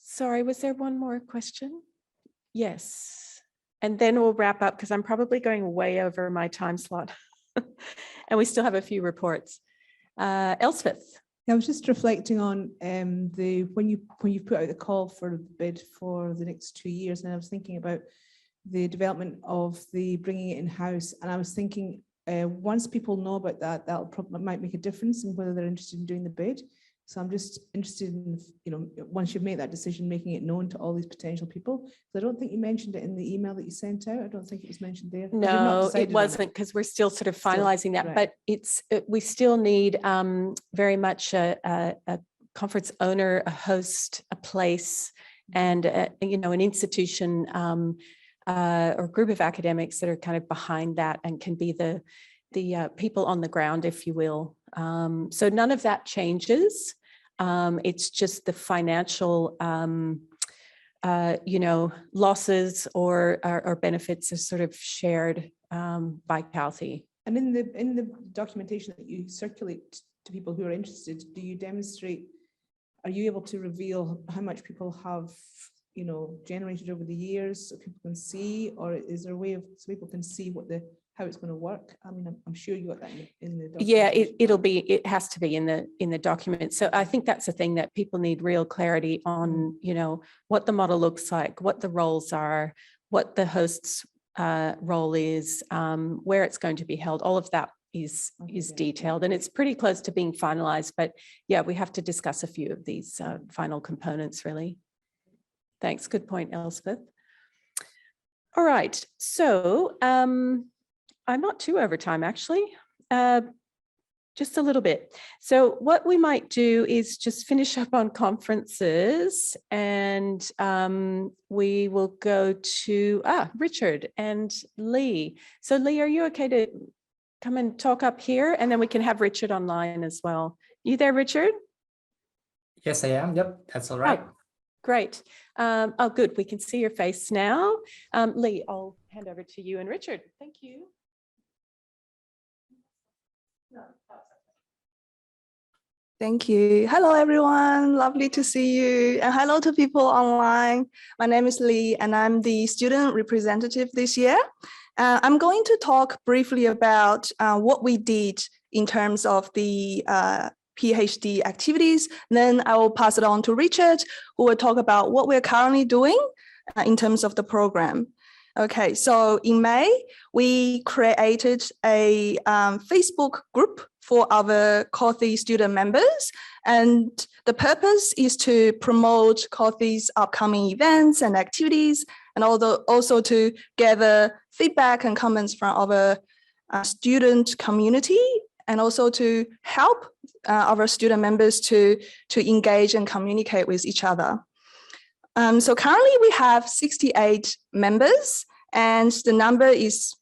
Sorry, was there one more question? Yes. And then we'll wrap up because I'm probably going way over my time slot. And we still have a few reports. Elspeth. I was just reflecting on when you put out the call for the bid for the next 2 years, and I was thinking about the development of the bringing it in-house. And I was thinking once people know about that, that'll probably might make a difference in whether they're interested in doing the bid. So I'm just interested in, once you've made that decision, making it known to all these potential people. So I don't think you mentioned it in the email that you sent out. I don't think it was mentioned there. No, it wasn't, because we're still sort of finalizing that, right. But we still need very much a conference owner, a host, a place, and an institution or group of academics that are kind of behind that and can be the people on the ground, if you will. So none of that changes. It's just the financial, losses or benefits are sort of shared by CALTHE. And in the documentation that you circulate to people who are interested, do you demonstrate? Are you able to reveal how much people have, generated over the years, so people can see, or is there a way so people can see how it's going to work? I mean, I'm sure you got that in the document. Yeah, it has to be in the document. So I think that's the thing, that people need real clarity on, what the model looks like, what the roles are, what the host's role is, where it's going to be held. All of that is detailed, and it's pretty close to being finalized. But yeah, we have to discuss a few of these final components, really. Thanks. Good point, Elspeth. All right. So I'm not too over time, actually, just a little bit. So what we might do is just finish up on conferences, and we will go to Richard and Lee. So Lee, are you okay to come and talk up here? And then we can have Richard online as well. You there, Richard? Yes, I am. Yep, that's all right. Great. Oh, good. We can see your face now. Lee, I'll hand over to you and Richard. Thank you. Thank you. Hello, everyone. Lovely to see you. And hello to people online. My name is Lee, and I'm the student representative this year. I'm going to talk briefly about what we did in terms of the PhD activities. Then I will pass it on to Richard, who will talk about what we're currently doing in terms of the program. Okay, so in May, we created a Facebook group for our CALTHE student members. And the purpose is to promote CALTHE's upcoming events and activities, and also to gather feedback and comments from our student community, and also to help our student members to engage and communicate with each other. So currently we have 68 members, and the number is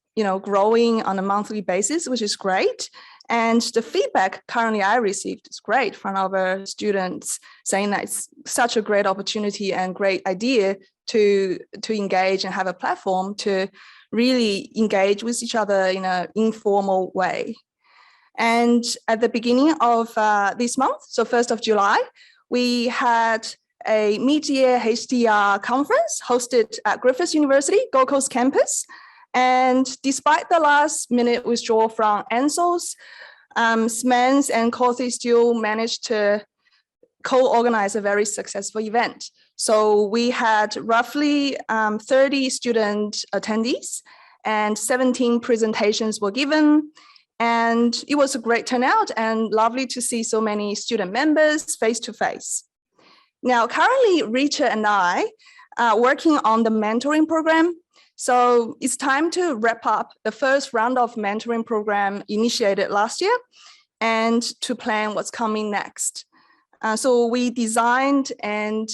growing on a monthly basis, which is great. And the feedback currently I received is great from our students, saying that it's such a great opportunity and great idea to engage and have a platform to really engage with each other in an informal way. And at the beginning of this month, so 1st of July, we had a mid-year HDR conference hosted at Griffith University, Gold Coast campus. And despite the last-minute withdrawal from ANSOS, SMANS and CALTHE still managed to co-organize a very successful event. So we had roughly 30 student attendees, and 17 presentations were given. And it was a great turnout and lovely to see so many student members face to face. Now, currently, Richard and I working on the mentoring program. So it's time to wrap up the first round of mentoring program initiated last year and to plan what's coming next. So we designed and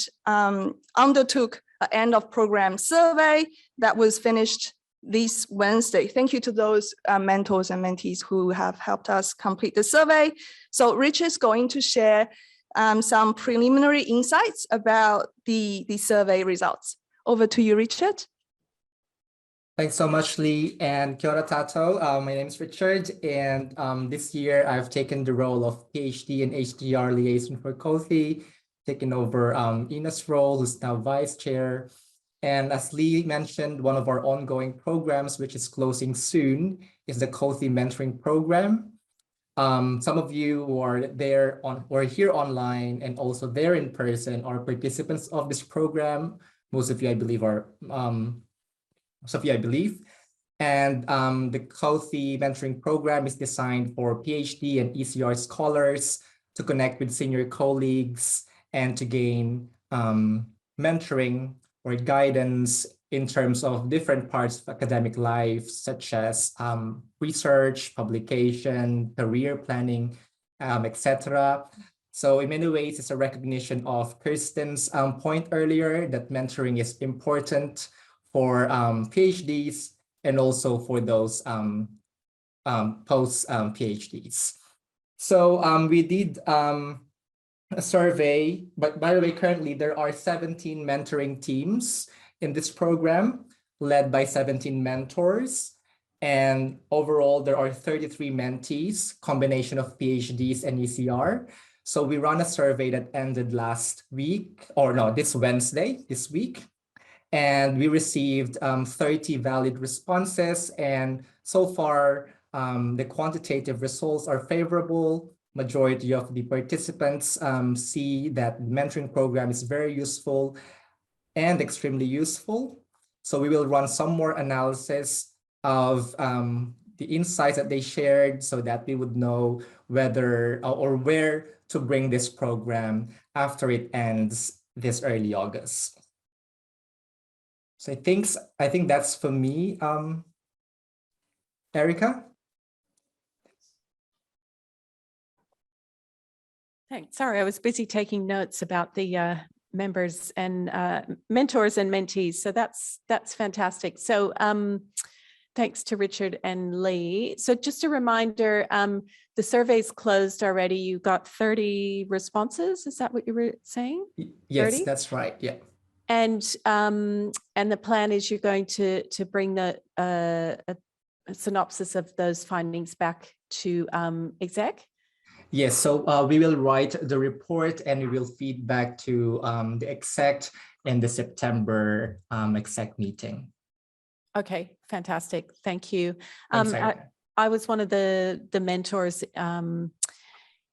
undertook an end of program survey that was finished this Wednesday. Thank you to those mentors and mentees who have helped us complete the survey. So Rich is going to share some preliminary insights about the survey results. Over to you, Richard. Thanks so much, Lee, and kia ora tātou. My name is Richard, and this year I've taken the role of PhD and HDR liaison for COTHI, taken over Ina's role, who's now vice chair. And as Lee mentioned, one of our ongoing programs, which is closing soon, is the COTHI mentoring program. Some of you who are there or here online and also there in person are participants of this program. Most of you, I believe, are And the COTHI mentoring program is designed for PhD and ECR scholars to connect with senior colleagues and to gain mentoring or guidance in terms of different parts of academic life, such as research, publication, career planning, etc. So in many ways, it's a recognition of Kirsten's point earlier that mentoring is important for PhDs and also for those post-PhDs. So we did a survey, but by the way, currently there are 17 mentoring teams in this program led by 17 mentors. And overall, there are 33 mentees, combination of PhDs and ECR. So we run a survey that ended last week, or no, this Wednesday, this week. And we received 30 valid responses. And so far, the quantitative results are favorable. Majority of the participants see that the mentoring program is very useful and extremely useful. So we will run some more analysis of the insights that they shared so that we would know whether or where to bring this program after it ends this early August. So I think that's for me, Erica. Thanks. Sorry, I was busy taking notes about the members and mentors and mentees. So that's fantastic. So thanks to Richard and Lee. So just a reminder, the survey's closed already. You got 30 responses. Is that what you were saying? Yes, 30? that's right. Yeah. And the plan is you're going to bring the a synopsis of those findings back to exec? Yes, so we will write the report and we will feed back to the exec in the September exec meeting. Okay, fantastic. Thank you. Thanks, I was one of the mentors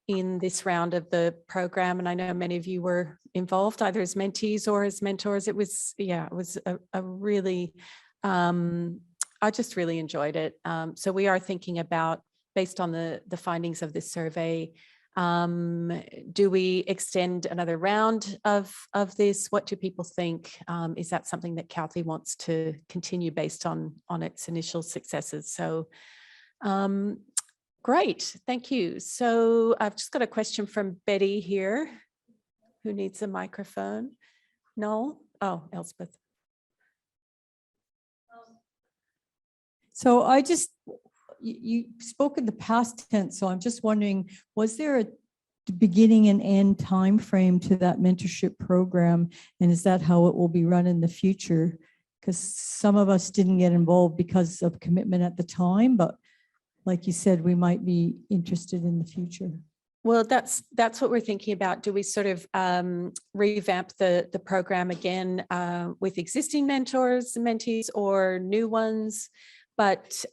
in this round of the program, and I know many of you were involved either as mentees or as mentors. It was, yeah, it was a really, I just really enjoyed it. So we are thinking about, based on the findings of this survey, do we extend another round of this? What do people think? Is that something that COTHI wants to continue based on its initial successes? So great, thank you. So I've just got a question from Betty here. Who needs a microphone? No? Oh, Elspeth. So you spoke in the past tense, so I'm just wondering, was there a beginning and end time frame to that mentorship program, and is that how it will be run in the future? Because some of us didn't get involved because of commitment at the time, but like you said, we might be interested in the future. Well, that's what we're thinking about. Do we sort of revamp the program again with existing mentors and mentees or new ones? But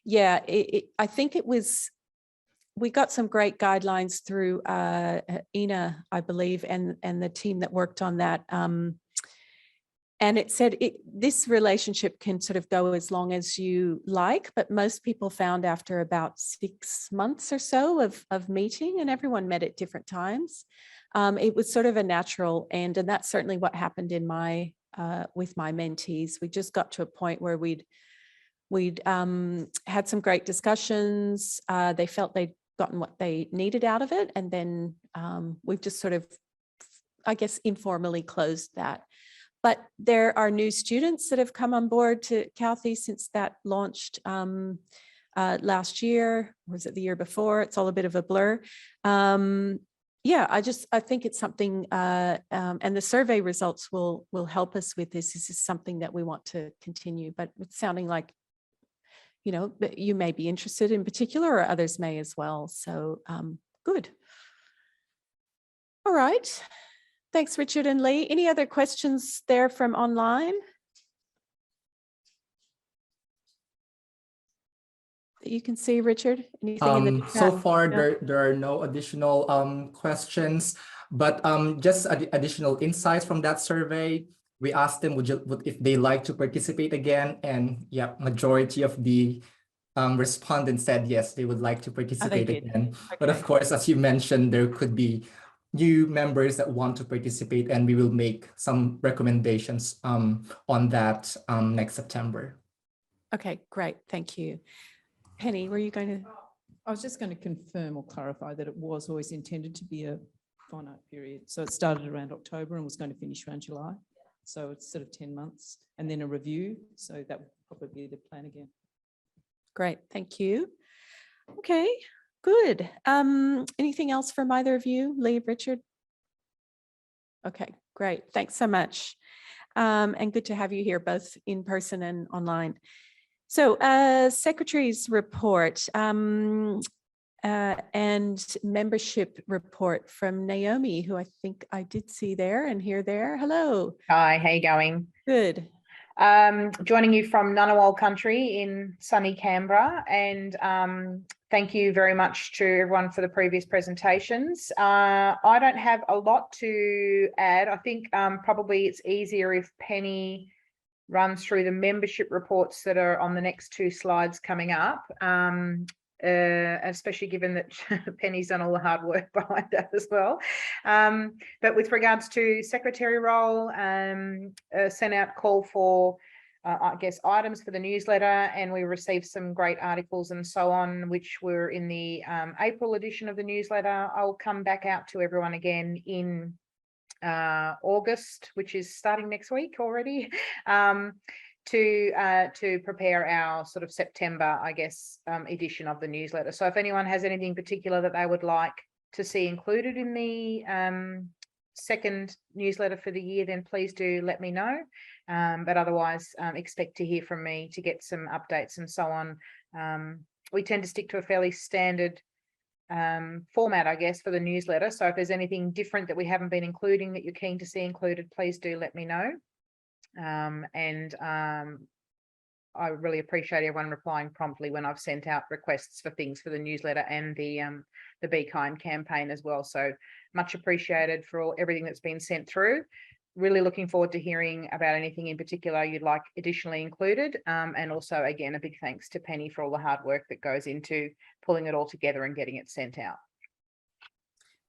yeah, I think it was, we got some great guidelines through Ina, I believe, and the team that worked on that. And it said this relationship can sort of go as long as you like, but most people found after about 6 months or so of meeting, and everyone met at different times, it was sort of a natural end. And that's certainly what happened in my with my mentees. We just got to a point where we'd had some great discussions. They felt they'd gotten what they needed out of it. And then we've just sort of, I guess, informally closed that. But there are new students that have come on board to Calthy since that launched last year. Or was it the year before? It's all a bit of a blur. Yeah, I think it's something, and the survey results will help us with this. This is something that we want to continue, but it's sounding like, you know, you may be interested in particular, or others may as well. So good. All right. Thanks, Richard and Lee. Any other questions there from online? That you can see, Richard? Anything in the So chat? far, No? there are no additional questions, but just additional insights from that survey. We asked them if they like to participate again, and yeah, majority of the respondents said yes, they would like to participate did. again. But of Okay. course, as you mentioned, there could be new members that want to participate, and we will make some recommendations on that next September. Okay, great. Thank you. Penny, were you going to? I was just going to confirm or clarify that it was always intended to be a finite period. So it started around October and was going to finish around July. So it's sort of 10 months and then a review. So that would probably be the plan again. Great, thank you. Okay, good. Anything else from either of you, Lee, Richard? Okay, great. Thanks so much. And good to have you here, both in person and online. So Secretary's report and membership report from Naomi, who I think I did see there and hear there. Hello. Hi, how you going? Good. Joining you from Ngunnawal country in sunny Canberra, and thank you very much to everyone for the previous presentations. I don't have a lot to add. I think probably it's easier if Penny runs through the membership reports that are on the next two slides coming up, especially given that Penny's done all the hard work behind that as well. But with regards to secretary role, sent out call for, I guess, items for the newsletter, and we received some great articles and so on, which were in the April edition of the newsletter. I'll come back out to everyone again in August, which is starting next week already, to prepare our sort of September, I guess, edition of the newsletter. So if anyone has anything particular that they would like to see included in the second newsletter for the year, then please do let me know. But otherwise, expect to hear from me to get some updates and so on. We tend to stick to a fairly standard format, I guess, for the newsletter. So if there's anything different that we haven't been including that you're keen to see included, please do let me know. I really appreciate everyone replying promptly when I've sent out requests for things for the newsletter and the Be Kind campaign as well. So much appreciated for everything that's been sent through. Really looking forward to hearing about anything in particular you'd like additionally included. And also, again, a big thanks to Penny for all the hard work that goes into pulling it all together and getting it sent out.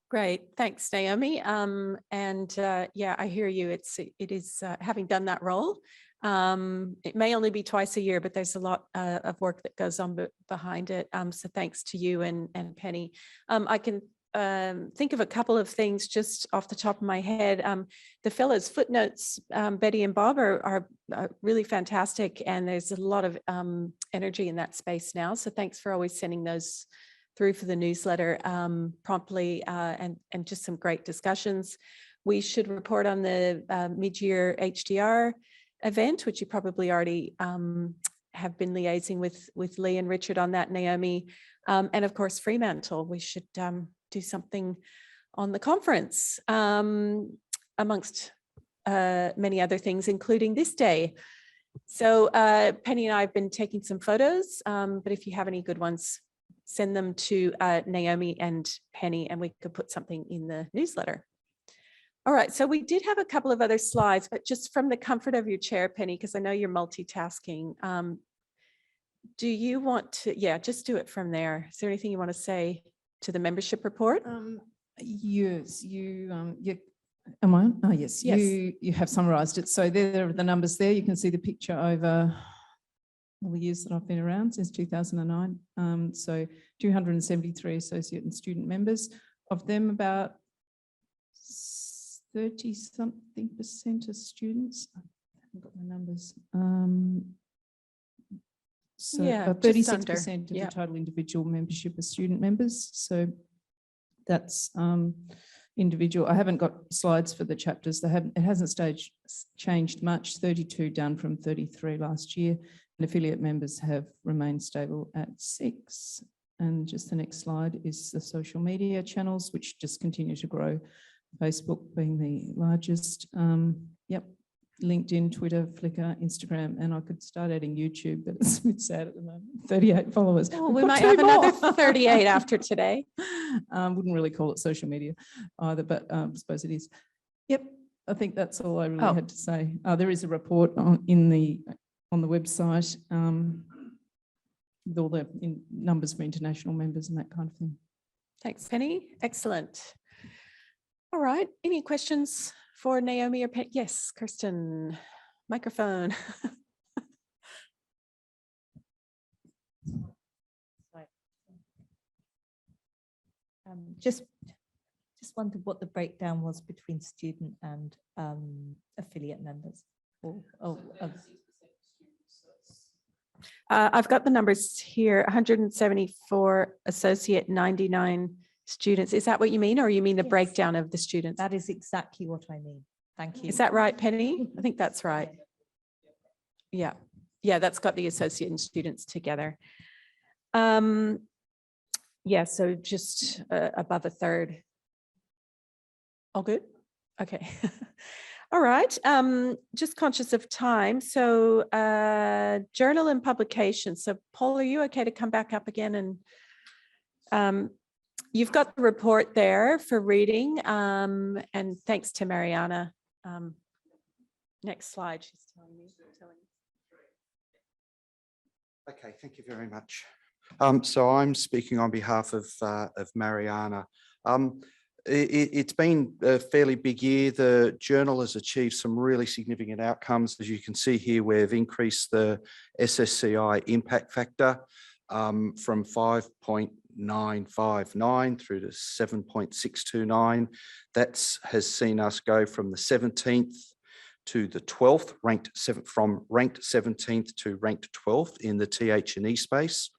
Great, thanks, Naomi. Yeah, I hear you. It is having done that role. It may only be twice a year, but there's a lot of work that goes on behind it. So thanks to you and Penny. I can think of a couple of things just off the top of my head. The fellows' footnotes, Betty and Bob, are really fantastic, and there's a lot of energy in that space now. So thanks for always sending those through for the newsletter promptly, and just some great discussions. We should report on the mid-year HDR event, which you probably already have been liaising with Lee and Richard on that, Naomi. And of course, Fremantle, we should do something on the conference, amongst many other things, including this day. So Penny and I have been taking some photos, but if you have any good ones, send them to Naomi and Penny, and we could put something in the newsletter. All right, so we did have a couple of other slides, but just from the comfort of your chair, Penny, because I know you're multitasking. Do you want to, yeah, just do it from there. Is there anything you want to say to the membership report? Yes, am I on? Oh, yes, Yes. you have summarised it. So there are the numbers there. You can see the picture over all the years that I've been around since 2009. So 273 associate and student members. Of them, about 30-something% are students. I haven't got the numbers. So Yeah, about just 36% under, of the total individual membership are student members. So that's individual. I haven't got slides for the chapters. It hasn't changed much, 32 down from 33 last year. And affiliate members have remained stable at 6. And just the next slide is the social media channels, which just continue to grow. Facebook being the largest. Yep. LinkedIn, Twitter, Flickr, Instagram, and I could start adding YouTube, but it's a bit sad at the moment. 38 followers. Oh, We've we got might 2 have another more. 38 after today. Wouldn't really call it social media either, but I suppose it is. Yep, I think that's all I really had to say. There is a report on the website with all the numbers for international members and that kind of thing. Thanks, Penny. Excellent. All right. Any questions for Naomi or Penny? Yes, Kirsten, microphone. Just wondered what the breakdown was between student and affiliate members. I've got the numbers here, 174 associate, 99 students. Is that what you mean, or you mean the breakdown of the students? That is exactly what I mean. Thank you. Is that right, Penny? I think that's right. Yeah. Yeah, that's got the associate and students together. Yeah, so just above a third. All good? Okay. All right. Just conscious of time. So journal and publication. So Paul, are you okay to come back up again? And you've got the report there for reading. And thanks to Mariana. Next slide, she's telling me. Okay, thank you very much. So I'm speaking on behalf of Mariana. It's been a fairly big year. The journal has achieved some really significant outcomes. As you can see here, we've increased the SSCI impact factor from 5.959 through to 7.629. That has seen us go from the 17th to the 12th, from ranked 17th to ranked 12th in the TH&E space.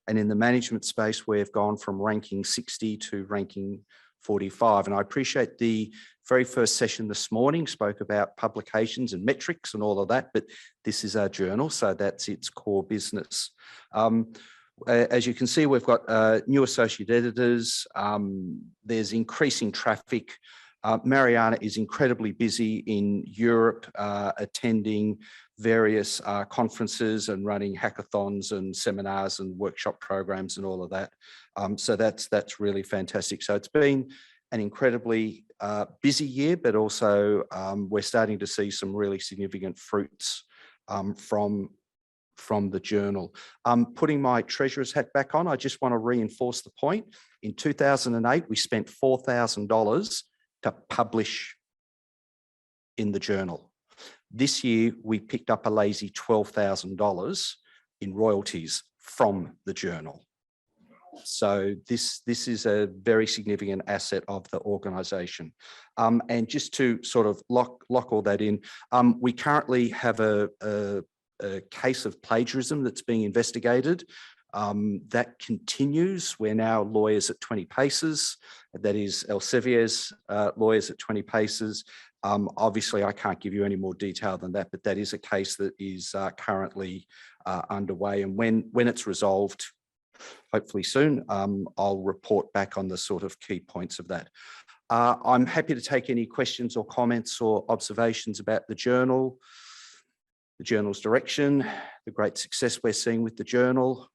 And in the management space, we've gone from ranking 60 to ranking 45. And I appreciate the very first session this morning spoke about publications and metrics and all of that, but this is our journal, so that's its core business. As you can see, we've got new associate editors. There's increasing traffic. Mariana is incredibly busy in Europe, attending various conferences and running hackathons and seminars and workshop programs and all of that. So that's really fantastic. So it's been an incredibly busy year, but also we're starting to see some really significant fruits from the journal. Putting my treasurer's hat back on, I just want to reinforce the point. In 2008, we spent $4,000 to publish in the journal. This year, we picked up a lazy $12,000 in royalties from the journal. So this is a very significant asset of the organisation. And just to sort of lock all that in, we currently have a case of plagiarism that's being investigated. That continues. We're now lawyers at 20 paces. That is Elsevier's lawyers at 20 paces. Obviously, I can't give you any more detail than that, but that is a case that is currently underway. And when it's resolved, hopefully soon, I'll report back on the sort of key points of that. I'm happy to take any questions or comments or observations about the journal's direction, the great success we're seeing with the journal.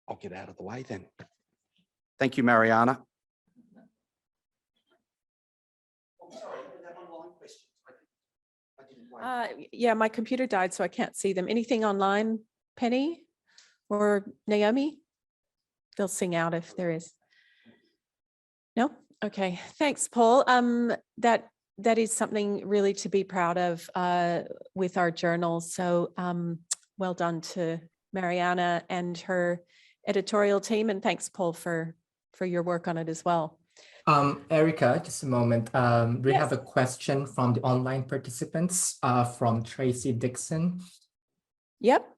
I'll get out of the way then. Thank you, Mariana. Yeah, my computer died, so I can't see them. Anything online, Penny or Naomi? They'll sing out if there is. No? Okay, thanks, Paul. That is something really to be proud of with our journal. So well done to Mariana and her editorial team, and thanks, Paul, for your work on it as well. Erica, just a moment. We have Yes. a question from the online participants from Tracy Dixon. Yep.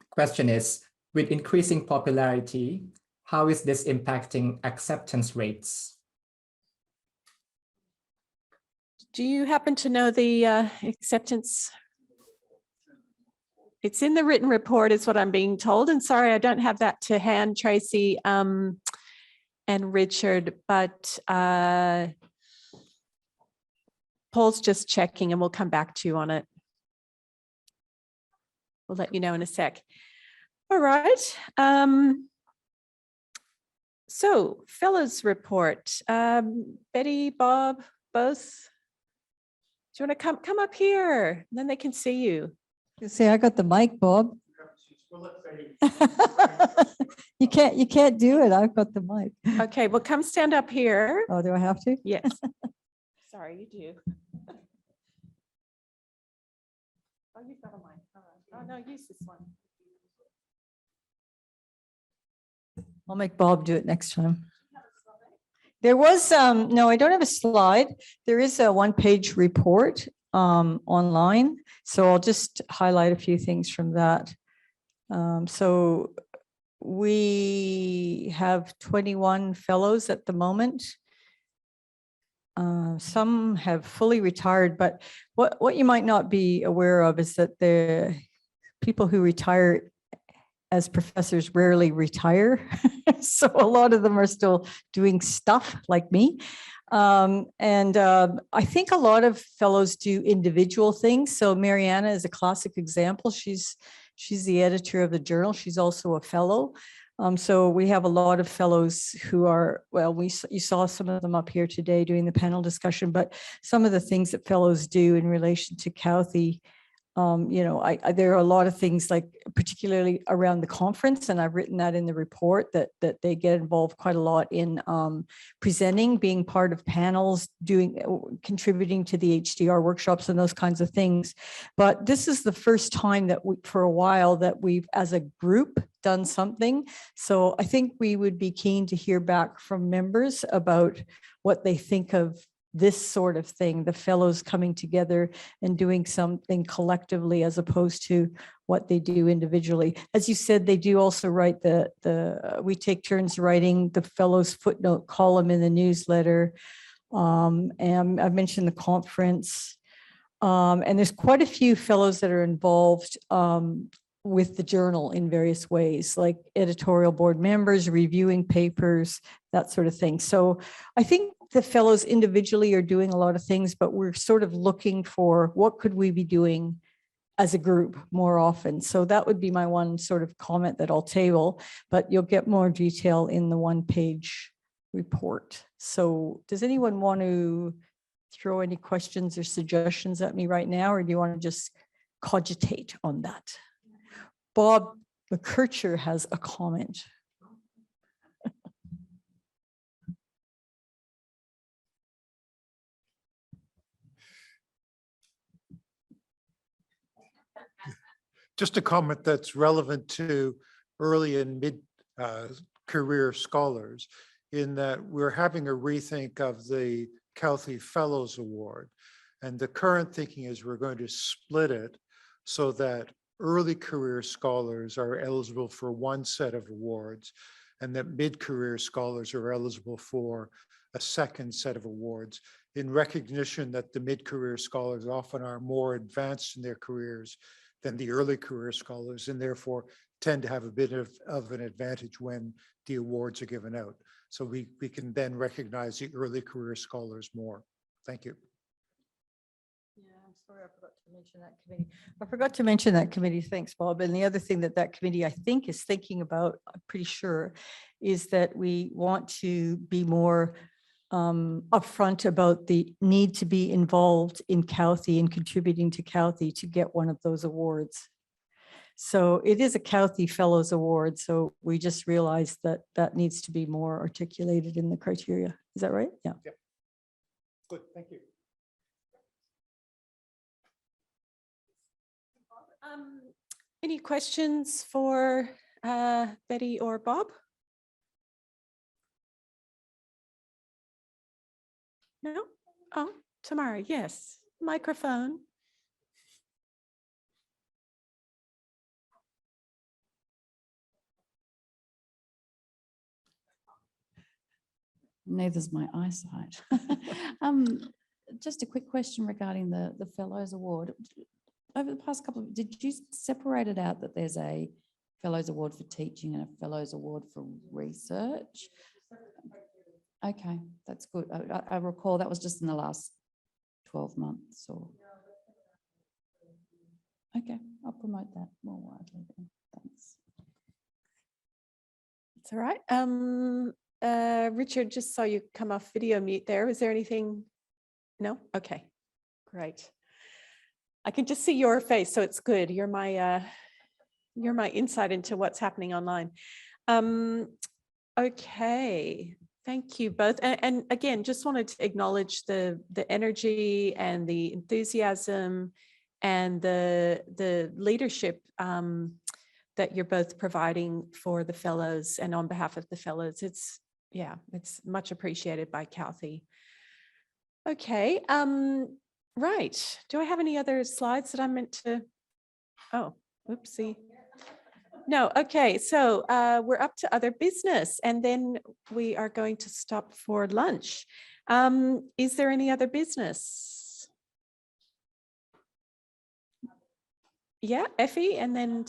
Question is, with increasing popularity, how is this impacting acceptance rates? Do you happen to know the acceptance? It's in the written report is what I'm being told. And sorry, I don't have that to hand, Tracy and Richard, but Paul's just checking and we'll come back to you on it. We'll let you know in a sec. All right. So fellows report, Betty, Bob, both. Do you want to come up here? Then they can see you. You say, I got the mic, Bob. You can't do it. I've got the mic. Okay, well, come stand up here. Oh, do I have to? Yes. Sorry, you do. Oh, you've got a mic. All right. Oh, no, use this one. I'll make Bob do it next time. There was, no, I don't have a slide. There is a one-page report online. So I'll just highlight a few things from that. So we have 21 fellows at the moment. Some have fully retired, but what you might not be aware of is that the people who retire as professors rarely retire. So a lot of them are still doing stuff like me. I think a lot of fellows do individual things. So Mariana is a classic example. She's the editor of the journal. She's also a fellow. So we have a lot of fellows who are, well, you saw some of them up here today doing the panel discussion, but some of the things that fellows do in relation to Kauthi, you know, there are a lot of things like particularly around the conference, and I've written that in the report that they get involved quite a lot in presenting, being part of panels, contributing to the HDR workshops and those kinds of things. But this is the first time that for a while that we've, as a group, done something. So I think we would be keen to hear back from members about what they think of this sort of thing, the fellows coming together and doing something collectively as opposed to what they do individually. As you said, they do also write we take turns writing the fellows footnote column in the newsletter. And I've mentioned the conference. And there's quite a few fellows that are involved with the journal in various ways, like editorial board members, reviewing papers, that sort of thing. So I think the fellows individually are doing a lot of things, but we're sort of looking for what could we be doing as a group more often. So that would be my one sort of comment that I'll table, but you'll get more detail in the one-page report. So does anyone want to throw any questions or suggestions at me right now, or do you want to just cogitate on that? Bob McKercher has a comment. Just a comment that's relevant to early and mid career scholars, in that we're having a rethink of the Kauthi Fellows Award. And the current thinking is we're going to split it so that early career scholars are eligible for one set of awards, and that mid-career scholars are eligible for a second set of awards, in recognition that the mid-career scholars often are more advanced in their careers than the early career scholars, and therefore tend to have a bit of an advantage when the awards are given out. So we can then recognize the early career scholars more. Thank you. Yeah, I'm sorry, I forgot to mention that committee. I forgot to mention that committee. Thanks, Bob. And the other thing that committee, I think, is thinking about, I'm pretty sure, is that we want to be more upfront about the need to be involved in Kauthi and contributing to Kauthi to get one of those awards. So it is a Southey Fellows Award. So we just realized that that needs to be more articulated in the criteria. Is that right? Yeah. Good, thank you. Any questions for Betty or Bob? No? Oh, Tamara, yes. Microphone. Neither's my eyesight. Just a quick question regarding the Fellows Award. Over the past couple of, did you separate it out that there's a Fellows Award for teaching and a Fellows Award for research? Okay, that's good. I recall that was just in the last 12 months or. Okay, I'll promote that more widely then. Thanks. It's all right. Richard, just saw you come off video mute there. Was there anything? No? Okay, great. I can just see your face, so it's good. You're my insight into what's happening online. Okay, thank you both. And again, just wanted to acknowledge the energy and the enthusiasm and the leadership that you're both providing for the fellows and on behalf of the fellows. It's much appreciated by Southey. Okay, right. Do I have any other slides that I'm meant to? Oh, oopsie. No, okay, so we're up to other business and then we are going to stop for lunch. Is there any other business? Yeah, Effie, and then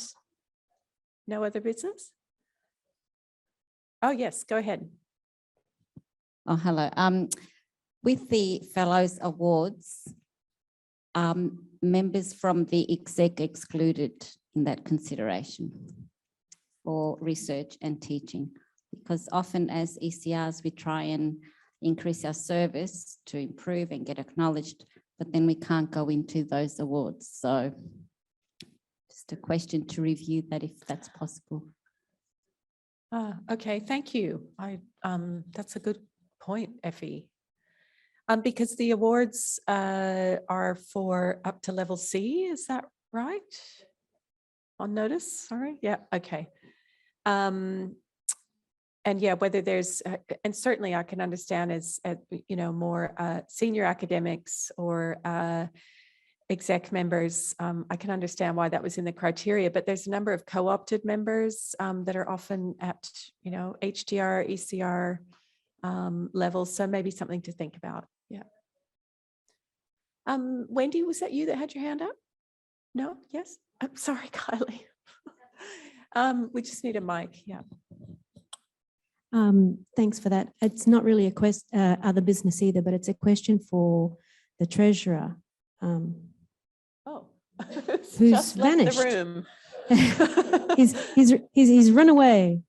no other business? Oh, yes, go ahead. Oh, hello. With the Fellows Awards, members from the exec excluded in that consideration for research and teaching, because often as ECRs, we try and increase our service to improve and get acknowledged, but then we can't go into those awards. So just a question to review that if that's possible. Okay, thank you. That's a good point, Effie. Because the awards are for up to level C, is that right? On notice, sorry. Yeah, okay. And yeah, whether there's, and certainly I can understand as, you know, more senior academics or exec members, I can understand why that was in the criteria, but there's a number of co-opted members that are often at, you know, HDR, ECR levels. So maybe something to think about. Yeah. Wendy, was that you that had your hand up? No? Yes? I'm sorry, Kylie. We just need a mic. Yeah. Thanks for that. It's not really a other business either, but it's a question for the treasurer. Oh, who's just left vanished. the room. he's run away.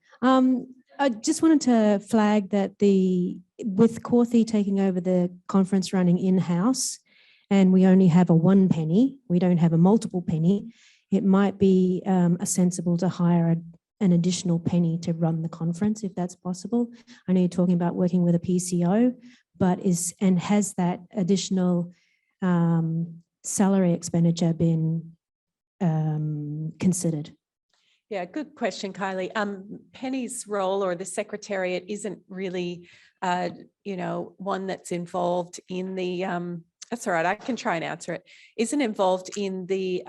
I just wanted to flag that with Southey taking over the conference running in-house, and we only have a 1 penny, we don't have a multiple penny, it might be sensible to hire an additional penny to run the conference if that's possible. I know you're talking about working with a PCO, but has that additional salary expenditure been considered? Yeah, good question, Kylie. Penny's role or the secretariat isn't really, you know, one that's involved in the, that's all right, I can try and answer it, isn't involved in the,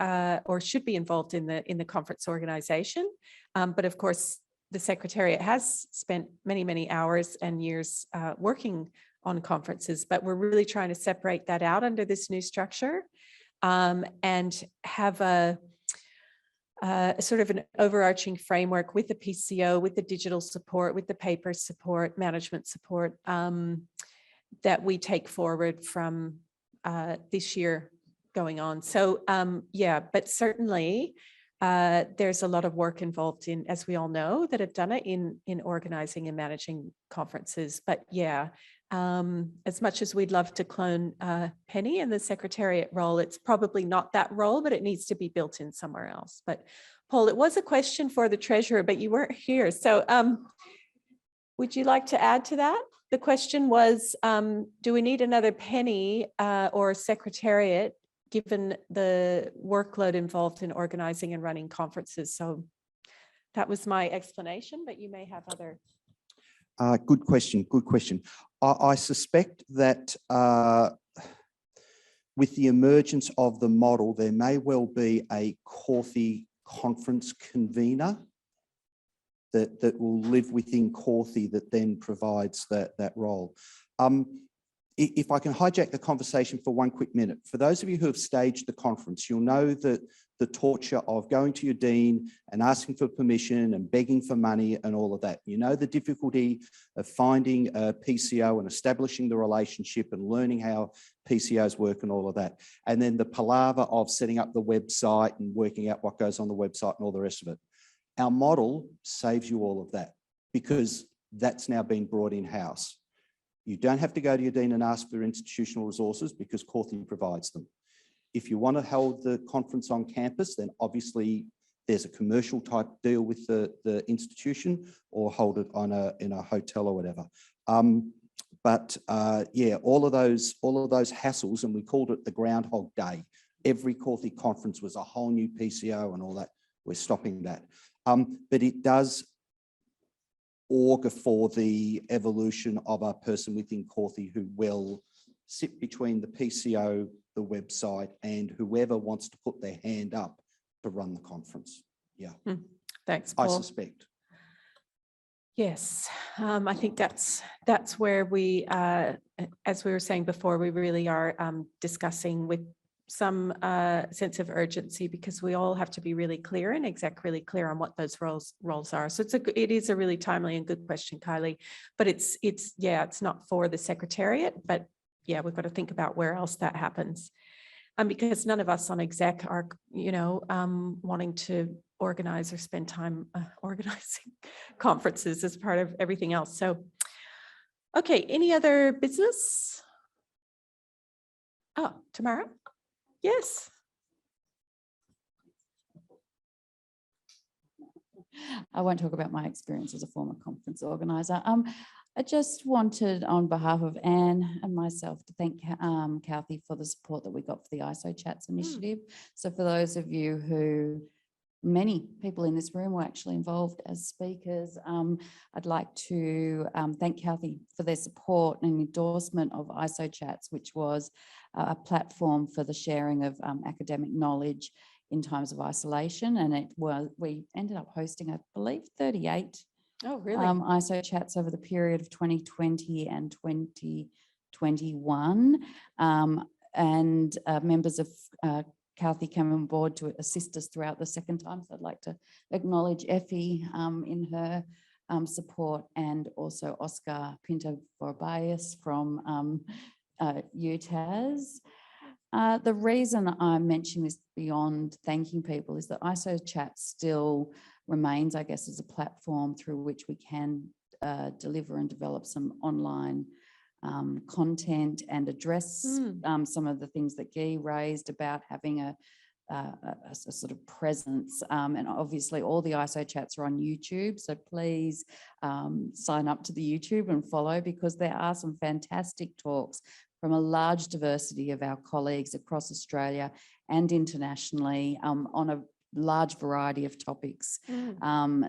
or should be involved in the conference organization. But of course, the secretariat has spent many, many hours and years working on conferences, but we're really trying to separate that out under this new structure and have a sort of an overarching framework with the PCO, with the digital support, with the paper support, management support that we take forward from this year going on. So yeah, but certainly there's a lot of work involved in, as we all know, that have done it in organizing and managing conferences. But yeah, as much as we'd love to clone Penny in the secretariat role, it's probably not that role, but it needs to be built in somewhere else. But Paul, it was a question for the treasurer, but you weren't here. So would you like to add to that? The question was, do we need another Penny or secretariat given the workload involved in organizing and running conferences? So that was my explanation, but you may have other. Good question, good question. I suspect that with the emergence of the model, there may well be a Cauthy conference convener that will live within Cauthy that then provides that role. If I can hijack the conversation for one quick minute, for those of you who have staged the conference, you'll know that the torture of going to your dean and asking for permission and begging for money and all of that. You know the difficulty of finding a PCO and establishing the relationship and learning how PCOs work and all of that. And then the palaver of setting up the website and working out what goes on the website and all the rest of it. Our model saves you all of that because that's now been brought in-house. You don't have to go to your dean and ask for institutional resources because Cauthy provides them. If you want to hold the conference on campus, then obviously there's a commercial type deal with the institution or hold it on in a hotel or whatever. Yeah, all of those hassles, and we called it the Groundhog Day. Every Cauthy conference was a whole new PCO and all that. We're stopping that. But it does augur for the evolution of a person within Cauthy who will sit between the PCO, the website, and whoever wants to put their hand up to run the conference. Yeah. Thanks, Paul. I suspect. Yes, I think that's where we, as we were saying before, we really are discussing with some sense of urgency because we all have to be really clear and really clear on what those roles are. So it is a really timely and good question, Kylie, but it's not for the secretariat, but yeah, we've got to think about where else that happens. Because none of us on exec are, wanting to organize or spend time organizing conferences as part of everything else. So, okay, any other business? Oh, Tamara? Yes. I won't talk about my experience as a former conference organizer. I just wanted, on behalf of Anne and myself, to thank Cauthy for the support that we got for the ISO Chats initiative. So for those of you who, many people in this room were actually involved as speakers, I'd like to thank Cauthy for their support and endorsement of ISO Chats, which was a platform for the sharing of academic knowledge in times of isolation. And we ended up hosting, I believe, 38 ISO Chats over the period of 2020 and 2021. And members of Cauthy came on board to assist us throughout the second time. So I'd like to acknowledge Effie in her support, and also Oscar Pinto-Vorbayas from UTAS. The reason I mention this beyond thanking people is that ISO Chat still remains, I guess, as a platform through which we can deliver and develop some online content and address some of the things that Guy raised about having a sort of presence. And obviously all the ISO Chats are on YouTube, so please sign up to the YouTube and follow, because there are some fantastic talks from a large diversity of our colleagues across Australia and internationally on a large variety of topics.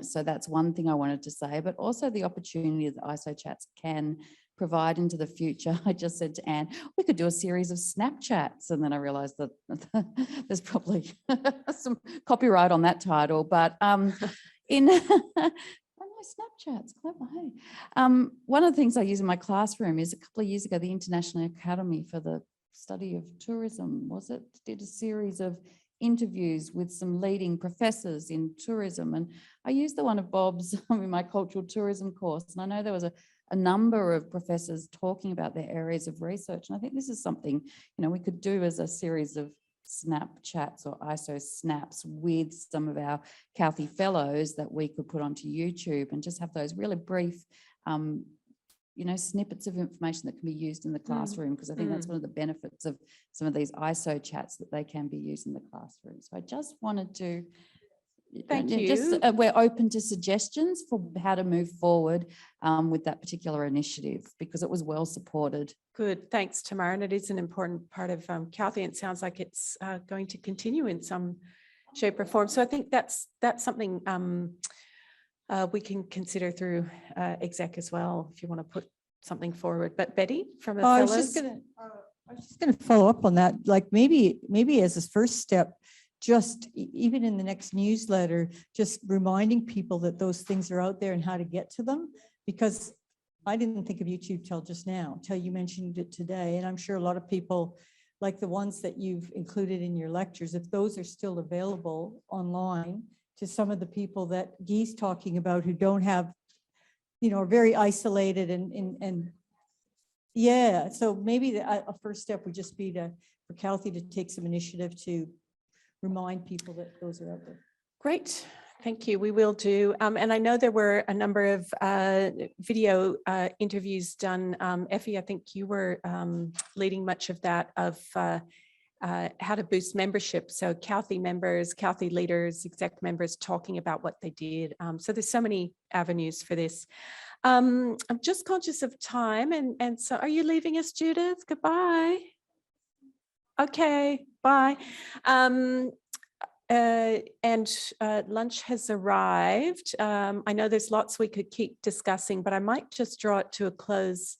So that's one thing I wanted to say, but also the opportunity that ISO Chats can provide into the future. I just said to Anne, we could do a series of Snapchats, and then I realized that there's probably some copyright on that title, but in Snapchats, clever, hey. One of the things I use in my classroom is, a couple of years ago, the International Academy for the Study of Tourism, did a series of interviews with some leading professors in tourism, and I used the one of Bob's in my cultural tourism course, and I know there was a number of professors talking about their areas of research, and I think this is something we could do as a series of Snapchats or ISO snaps with some of our Cauthy fellows that we could put onto YouTube, and just have those really brief snippets of information that can be used in the classroom, because I think that's one of the benefits of some of these ISO chats, that they can be used in the classroom. So I just wanted to, Thank you. We're open to suggestions for how to move forward with that particular initiative, because it was well supported. Good, thanks, Tamara. And it is an important part of Calthy. And it sounds like it's going to continue in some shape or form. So I think that's something we can consider through exec as well, if you want to put something forward. But Betty, from the I fellows. was just gonna follow up on that, like maybe as a first step, just even in the next newsletter, just reminding people that those things are out there and how to get to them, because I didn't think of YouTube till just now, till you mentioned it today. And I'm sure a lot of people, like the ones that you've included in your lectures, if those are still available online to some of the people that Guy's talking about who don't have, are very isolated and yeah, so maybe a first step would just be for Calthy to take some initiative to remind people that those are out there. Great, thank you. We will do. And I know there were a number of video interviews done. Effie, I think you were leading much of that, of how to boost membership. So Calthy members, Calthy leaders, exec members talking about what they did. So there's so many avenues for this. I'm just conscious of time. And so are you leaving us, Judith? Goodbye. Okay, bye. Lunch has arrived. I know there's lots we could keep discussing, but I might just draw it to a close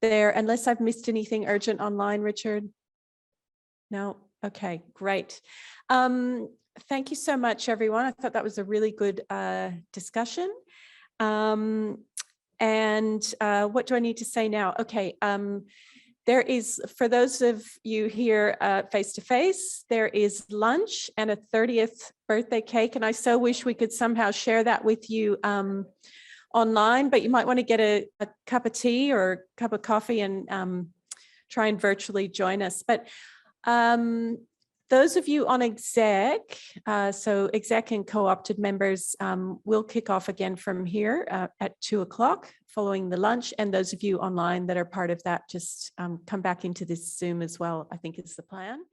there, unless I've missed anything urgent online, Richard. No? Okay, great. Thank you so much, everyone. I thought that was a really good discussion. What do I need to say now? Okay. There is, for those of you here face-to-face, there is lunch and a 30th birthday cake. And I so wish we could somehow share that with you online, but you might want to get a cup of tea or a cup of coffee and try and virtually join us. But those of you on exec, so exec and co-opted members will kick off again from here at 2:00 following the lunch. And those of you online that are part of that, just come back into this Zoom as well, I think is the plan.